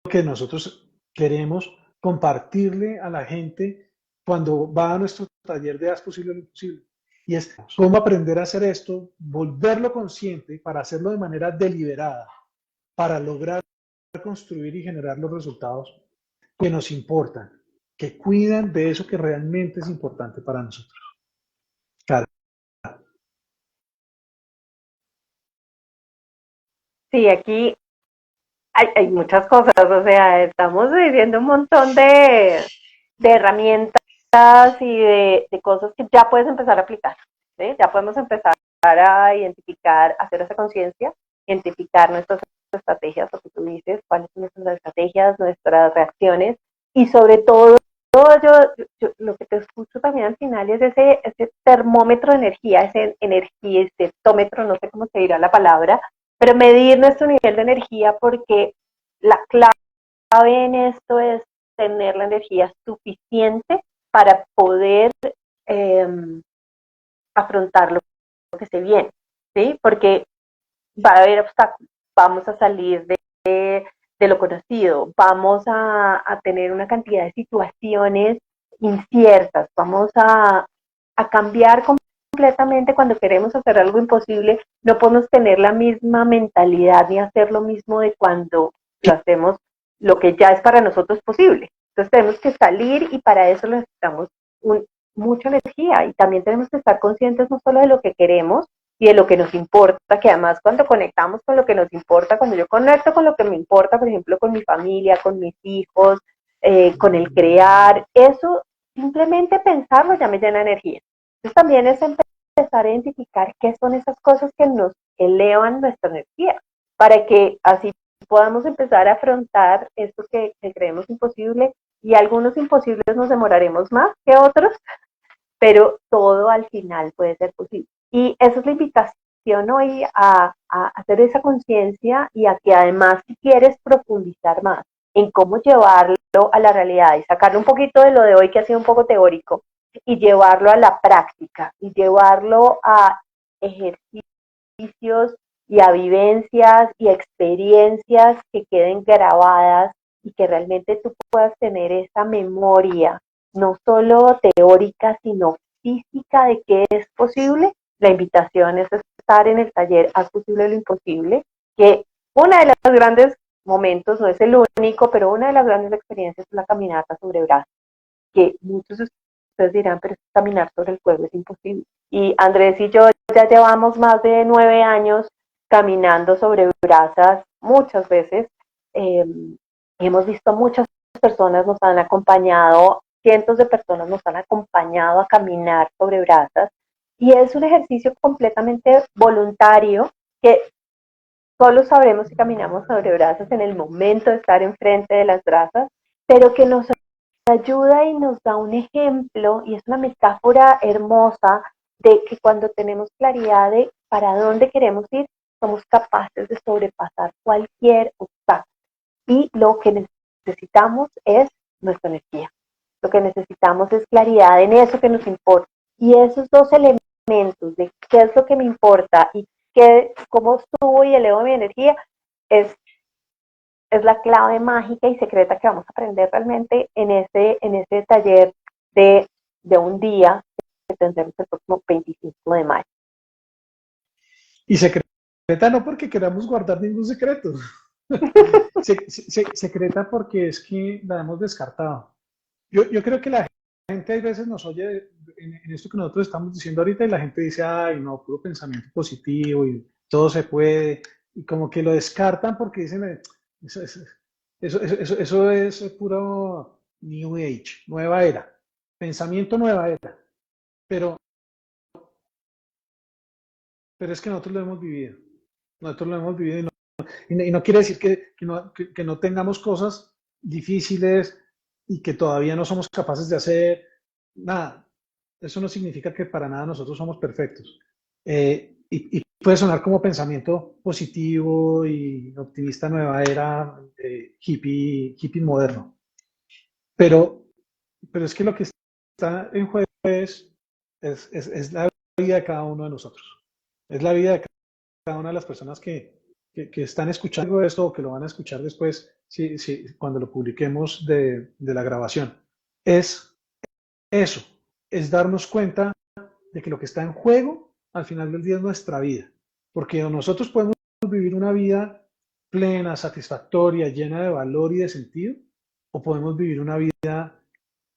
que nosotros queremos compartirle a la gente cuando va a nuestro taller de Haz Posible lo Imposible. Y es cómo aprender a hacer esto, volverlo consciente para hacerlo de manera deliberada, para lograr construir y generar los resultados que nos importan, que cuidan de eso que realmente es importante para nosotros. Claro. Sí, aquí hay muchas cosas, o sea, estamos viviendo un montón de herramientas y de cosas que ya puedes empezar a aplicar, ¿sí? Ya podemos empezar a identificar, hacer esa conciencia, identificar nuestras estrategias, lo que tú dices, cuáles son nuestras estrategias, nuestras reacciones, y sobre todo, yo lo que te escucho también al final es ese termómetro de energía, ese tómetro, no sé cómo se dirá la palabra, pero medir nuestro nivel de energía, porque la clave en esto es tener la energía suficiente para poder afrontar lo que se viene, ¿sí? Porque va a haber obstáculos, vamos a salir de lo conocido, vamos a tener una cantidad de situaciones inciertas, vamos a cambiar completamente cuando queremos hacer algo imposible, no podemos tener la misma mentalidad ni hacer lo mismo de cuando lo hacemos, lo que ya es para nosotros posible. Entonces tenemos que salir y para eso necesitamos mucha energía y también tenemos que estar conscientes no solo de lo que queremos y de lo que nos importa, que además cuando conectamos con lo que nos importa, cuando yo conecto con lo que me importa, por ejemplo, con mi familia, con mis hijos, con el crear, eso simplemente pensarlo ya me llena energía. Entonces también es empezar a identificar qué son esas cosas que nos elevan nuestra energía, para que así podamos empezar a afrontar esto que creemos imposible, y algunos imposibles nos demoraremos más que otros, pero todo al final puede ser posible. Y esa es la invitación hoy a hacer esa conciencia y a que además si quieres profundizar más en cómo llevarlo a la realidad y sacarle un poquito de lo de hoy que ha sido un poco teórico y llevarlo a la práctica y llevarlo a ejercicios y a vivencias y experiencias que queden grabadas y que realmente tú puedas tener esa memoria, no solo teórica, sino física de que es posible. La invitación es estar en el taller Haz Posible lo Imposible, que una de los grandes momentos, no es el único, pero una de las grandes experiencias es la caminata sobre brazos, que muchos de ustedes dirán, pero caminar sobre el fuego es imposible. Y Andrés y yo ya llevamos más de 9 años caminando sobre brasas muchas veces. Hemos visto muchas personas, nos han acompañado, cientos de personas nos han acompañado a caminar sobre brasas, y es un ejercicio completamente voluntario que solo sabremos si caminamos sobre brasas en el momento de estar enfrente de las brasas, pero que nos ayuda y nos da un ejemplo, y es una metáfora hermosa de que cuando tenemos claridad de para dónde queremos ir, somos capaces de sobrepasar cualquier obstáculo. Y lo que necesitamos es nuestra energía. Lo que necesitamos es claridad en eso que nos importa. Y esos dos elementos de qué es lo que me importa y cómo subo y elevo mi energía es la clave mágica y secreta que vamos a aprender realmente en ese taller de un día que tendremos el próximo 25 de mayo. Y secreta no porque queramos guardar ningún secreto. Secreta porque es que la hemos descartado. Yo creo que la gente a veces nos oye en esto que nosotros estamos diciendo ahorita y la gente dice, ay, no, puro pensamiento positivo y todo se puede, y como que lo descartan porque dicen, eso es puro New Age, nueva era, pensamiento nueva era, pero es que nosotros lo hemos vivido, y no quiere decir que no tengamos cosas difíciles y que todavía no somos capaces de hacer nada. Eso no significa que para nada nosotros somos perfectos. Y puede sonar como pensamiento positivo y optimista nueva era, hippie moderno. Pero es que lo que está en juego es la vida de cada uno de nosotros. Es la vida de cada una de las personas que están escuchando esto o que lo van a escuchar después, cuando lo publiquemos de la grabación. Es eso, es darnos cuenta de que lo que está en juego al final del día es nuestra vida. Porque nosotros podemos vivir una vida plena, satisfactoria, llena de valor y de sentido, o podemos vivir una vida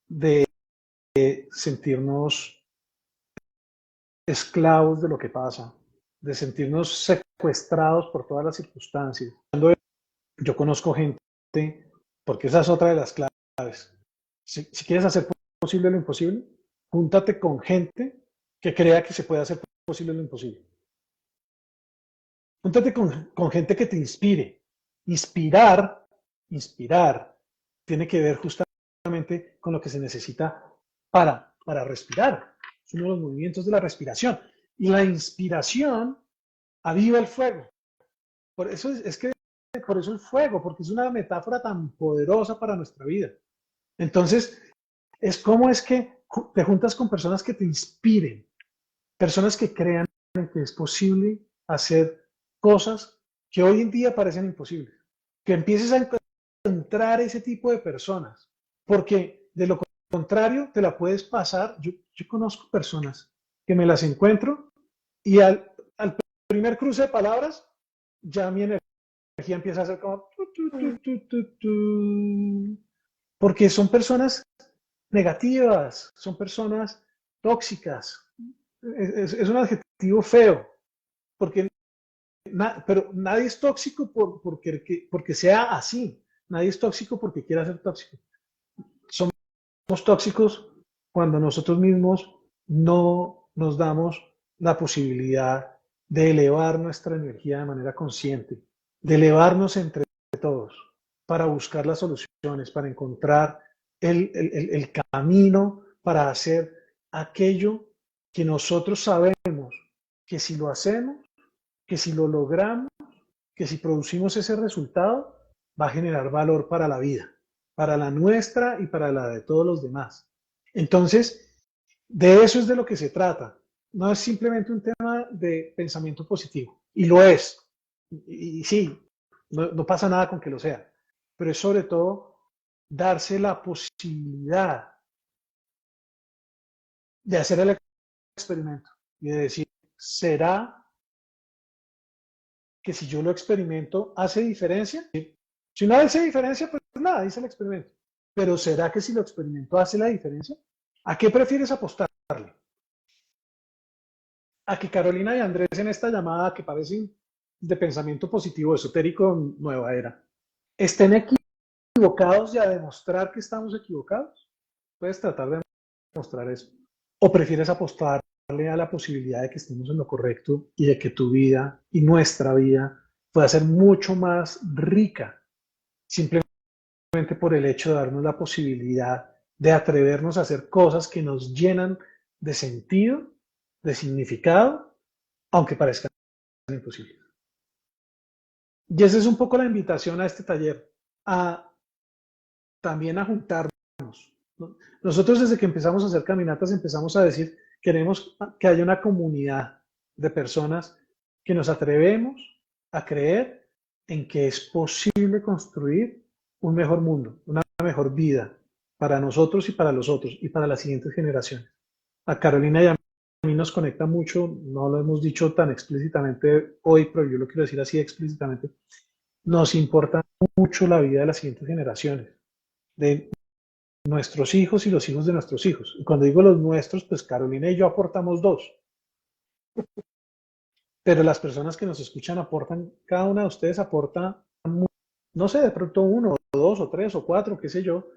de sentirnos esclavos de lo que pasa, de sentirnos secuestrados por todas las circunstancias. Yo conozco gente, porque esa es otra de las claves. Si quieres hacer posible lo imposible, júntate con gente que crea que se puede hacer posible lo imposible. Júntate con gente que te inspire. Inspirar tiene que ver justamente con lo que se necesita para respirar. Es uno de los movimientos de la respiración. Y la inspiración aviva el fuego. Por eso por eso el fuego, porque es una metáfora tan poderosa para nuestra vida. Entonces, cómo es que te juntas con personas que te inspiren, personas que crean que es posible hacer cosas que hoy en día parecen imposibles. Que empieces a encontrar ese tipo de personas, porque de lo contrario te la puedes pasar. Yo conozco personas que me las encuentro y al primer cruce de palabras ya mi energía empieza a ser como porque son personas negativas, son personas tóxicas. Es un adjetivo feo, porque pero nadie es tóxico porque sea así. Nadie es tóxico porque quiera ser tóxico. Somos tóxicos cuando nosotros mismos no nos damos la posibilidad de elevar nuestra energía de manera consciente, de elevarnos entre todos para buscar las soluciones, para encontrar el camino para hacer aquello que nosotros sabemos que si lo hacemos, que si lo logramos, que si producimos ese resultado, va a generar valor para la vida, para la nuestra y para la de todos los demás. Entonces, de eso es de lo que se trata. No es simplemente un tema de pensamiento positivo, y lo es. Y sí, no pasa nada con que lo sea, pero es sobre todo darse la posibilidad de hacer el experimento y de decir, ¿será que si yo lo experimento hace diferencia? Si no hace diferencia, pues nada, hice el experimento. Pero ¿será que si lo experimento hace la diferencia? ¿A qué prefieres apostarle? A que Carolina y Andrés en esta llamada que parece de pensamiento positivo, esotérico, nueva era, estén equivocados y a demostrar que estamos equivocados. Puedes tratar de demostrar eso. ¿O prefieres apostarle a la posibilidad de que estemos en lo correcto y de que tu vida y nuestra vida pueda ser mucho más rica, simplemente por el hecho de darnos la posibilidad de atrevernos a hacer cosas que nos llenan de sentido, de significado, aunque parezcan imposibles? Y esa es un poco la invitación a este taller, también a juntarnos. Nosotros desde que empezamos a hacer caminatas empezamos a decir, queremos que haya una comunidad de personas que nos atrevemos a creer en que es posible construir un mejor mundo, una mejor vida para nosotros y para los otros y para las siguientes generaciones. A Carolina y a mí nos conecta mucho, no lo hemos dicho tan explícitamente hoy, pero yo lo quiero decir así explícitamente, nos importa mucho la vida de las siguientes generaciones, de nuestros hijos y los hijos de nuestros hijos. Y cuando digo los nuestros, pues Carolina y yo aportamos 2. Pero las personas que nos escuchan aportan, cada una de ustedes aporta, no sé, de pronto 1 o 2 o 3 o 4, qué sé yo,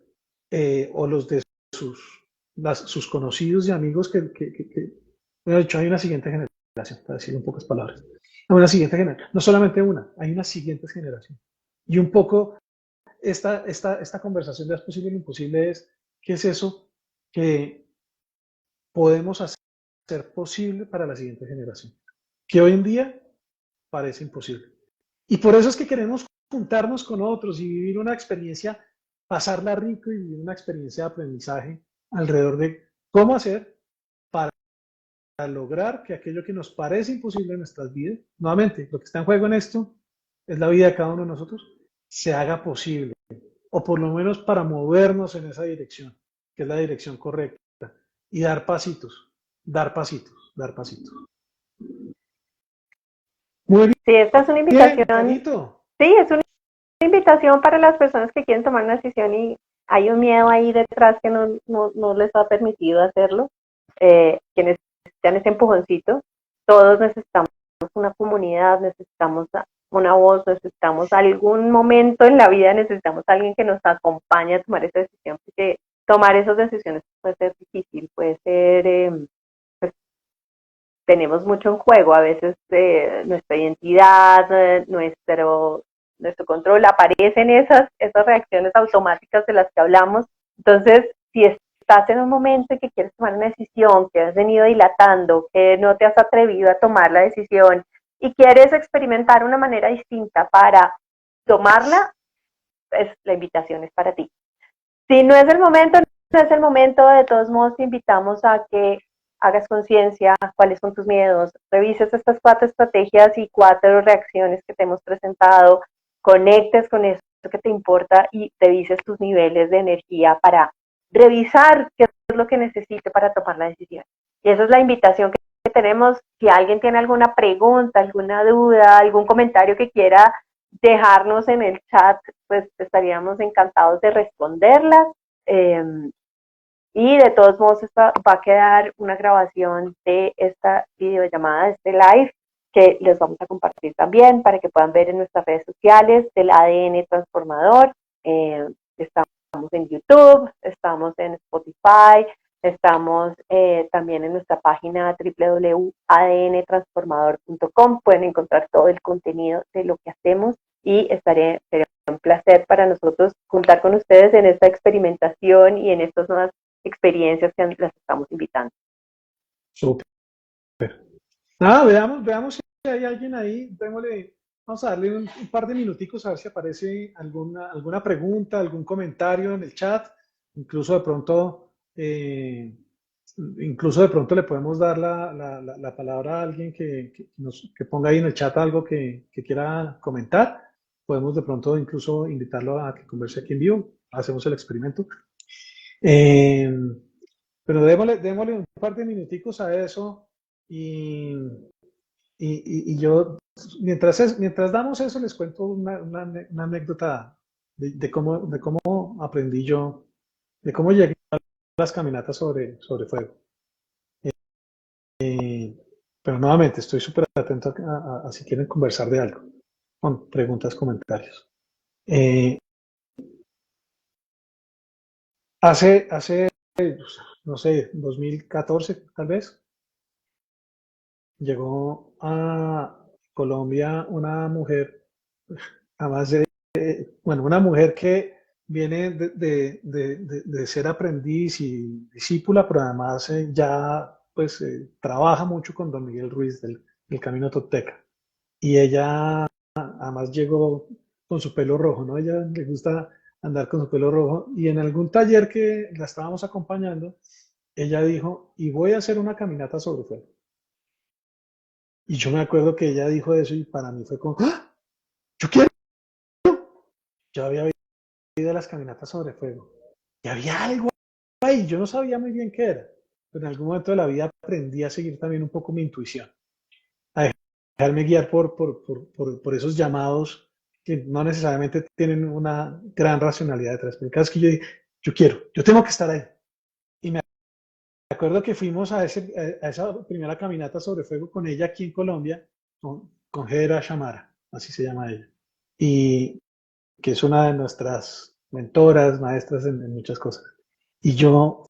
o los de sus conocidos y amigos de hecho, hay una siguiente generación, para decirlo en pocas palabras. Hay una siguiente generación, no solamente una, hay una siguiente generación. Y un poco esta conversación de es posible lo imposible es, ¿qué es eso que podemos hacer posible para la siguiente generación? Que hoy en día parece imposible. Y por eso es que queremos juntarnos con otros y vivir una experiencia, pasarla rico y vivir una experiencia de aprendizaje alrededor de cómo hacer para lograr que aquello que nos parece imposible en nuestras vidas, nuevamente, lo que está en juego en esto es la vida de cada uno de nosotros, se haga posible, o por lo menos para movernos en esa dirección, que es la dirección correcta, y dar pasitos, dar pasitos, dar pasitos. Muy bien. Sí, esta es una invitación. Carito. Sí, es una invitación para las personas que quieren tomar una decisión y hay un miedo ahí detrás que no les ha permitido hacerlo. Que necesitan ese empujoncito. Todos necesitamos una comunidad, necesitamos una voz, necesitamos algún momento en la vida, necesitamos a alguien que nos acompañe a tomar esa decisión, porque tomar esas decisiones puede ser difícil, puede ser, pues, tenemos mucho en juego, a veces nuestra identidad, nuestro control, aparecen esas reacciones automáticas de las que hablamos. Entonces, si estás en un momento en que quieres tomar una decisión, que has venido dilatando, que no te has atrevido a tomar la decisión y quieres experimentar una manera distinta para tomarla, pues la invitación es para ti. Si no es el momento, no es el momento, de todos modos te invitamos a que hagas conciencia, cuáles son tus miedos, revises estas 4 estrategias y 4 reacciones que te hemos presentado, conectes con eso que te importa y revises tus niveles de energía para revisar qué es lo que necesite para tomar la decisión. Y esa es la invitación que tenemos. Si alguien tiene alguna pregunta, alguna duda, algún comentario que quiera dejarnos en el chat, pues estaríamos encantados de responderlas. Y de todos modos va a quedar una grabación de esta videollamada, de este live, que les vamos a compartir también para que puedan ver en nuestras redes sociales del ADN Transformador. Estamos en YouTube, estamos en Spotify, estamos también en nuestra página www.adntransformador.com. Pueden encontrar todo el contenido de lo que hacemos y sería un placer para nosotros contar con ustedes en esta experimentación y en estas nuevas experiencias que las estamos invitando. Súper. Nada, veamos si hay alguien ahí. Vamos a darle un par de minuticos a ver si aparece alguna pregunta, algún comentario en el chat. Incluso de pronto le podemos dar la palabra a alguien que ponga ahí en el chat algo que quiera comentar. Podemos de pronto incluso invitarlo a que converse aquí en vivo. Hacemos el experimento. Pero démosle un par de minuticos a eso y yo, mientras damos eso, les cuento una anécdota de cómo aprendí yo, de cómo llegué a las caminatas sobre fuego. Pero nuevamente, estoy súper atento a si quieren conversar de algo, con preguntas, comentarios. Hace no sé, 2014 tal vez, llegó a Colombia una mujer, además una mujer que viene de ser aprendiz y discípula, pero además ya pues trabaja mucho con don Miguel Ruiz del Camino Tolteca. Y ella además llegó con su pelo rojo, ¿no? A ella le gusta andar con su pelo rojo, y en algún taller que la estábamos acompañando, ella dijo, y voy a hacer una caminata sobre fuego. Y yo me acuerdo que ella dijo eso y para mí fue como, ¡ah! ¡Yo quiero! Yo había oído las caminatas sobre fuego y había algo ahí, yo no sabía muy bien qué era, pero en algún momento de la vida aprendí a seguir también un poco mi intuición, a dejarme guiar por esos llamados que no necesariamente tienen una gran racionalidad detrás. Pero cada vez que yo dije, yo tengo que estar ahí. Y me acuerdo que fuimos a esa primera caminata sobre fuego con ella aquí en Colombia, con Hedera Shamara, así se llama ella, y que es una de nuestras mentoras, maestras en muchas cosas. Y yo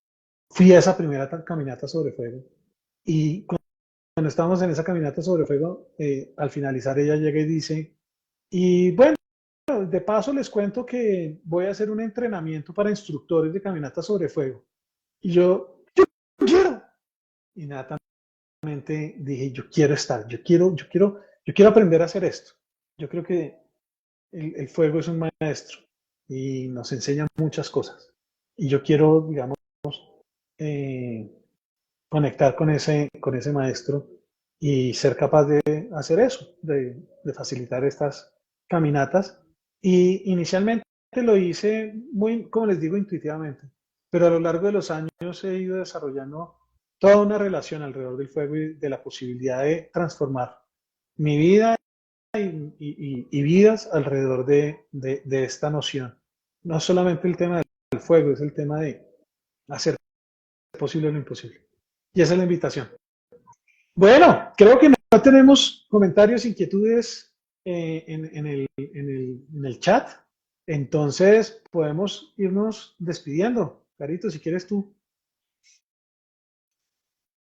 fui a esa primera caminata sobre fuego, y cuando estábamos en esa caminata sobre fuego, al finalizar ella llega y dice, y bueno, de paso les cuento que voy a hacer un entrenamiento para instructores de caminata sobre fuego. Y yo quiero. Inmediatamente dije, yo quiero estar, yo quiero aprender a hacer esto. Yo creo que el fuego es un maestro y nos enseña muchas cosas. Y yo quiero, digamos, conectar con ese maestro y ser capaz de hacer eso, de facilitar estas caminatas. Y inicialmente lo hice muy, como les digo, intuitivamente, pero a lo largo de los años he ido desarrollando toda una relación alrededor del fuego y de la posibilidad de transformar mi vida y vidas alrededor de esta noción. No solamente el tema del fuego, es el tema de hacer posible lo imposible. Y esa es la invitación. Bueno, creo que no tenemos comentarios, inquietudes en el chat. Entonces podemos irnos despidiendo. Carito, si quieres tú.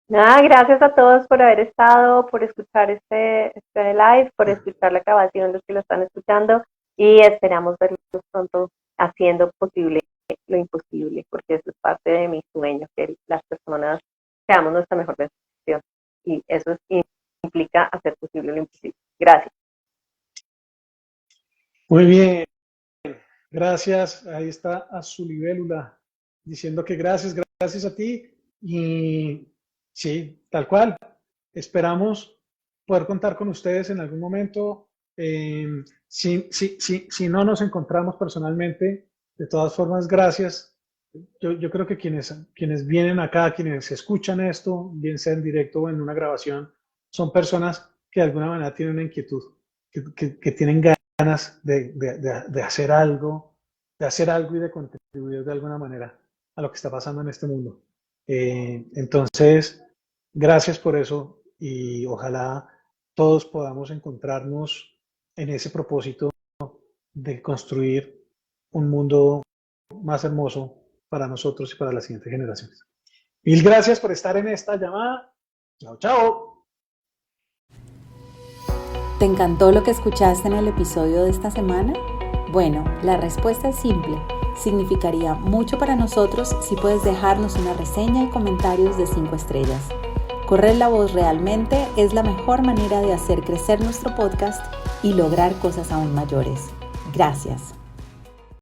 Nada, gracias a todos por haber estado, por escuchar este live, por escuchar la grabación, los que lo están escuchando, y esperamos verlos pronto haciendo posible lo imposible, porque eso es parte de mi sueño, que las personas seamos nuestra mejor versión, y eso implica hacer posible lo imposible. Gracias. Muy bien, gracias. Ahí está Azulibélula diciendo que gracias a ti, y Sí, tal cual. Esperamos poder contar con ustedes en algún momento. Si no nos encontramos personalmente, de todas formas, gracias. Yo creo que quienes vienen acá, quienes escuchan esto, bien sea en directo o en una grabación, son personas que de alguna manera tienen una inquietud, que tienen ganas de hacer algo, y de contribuir de alguna manera a lo que está pasando en este mundo. Entonces, gracias por eso y ojalá todos podamos encontrarnos en ese propósito de construir un mundo más hermoso para nosotros y para las siguientes generaciones. Mil gracias por estar en esta llamada. Chao, chao. ¿Te encantó lo que escuchaste en el episodio de esta semana? Bueno, la respuesta es simple. Significaría mucho para nosotros si puedes dejarnos una reseña y comentarios de 5 estrellas. Correr la voz realmente es la mejor manera de hacer crecer nuestro podcast y lograr cosas aún mayores. Gracias.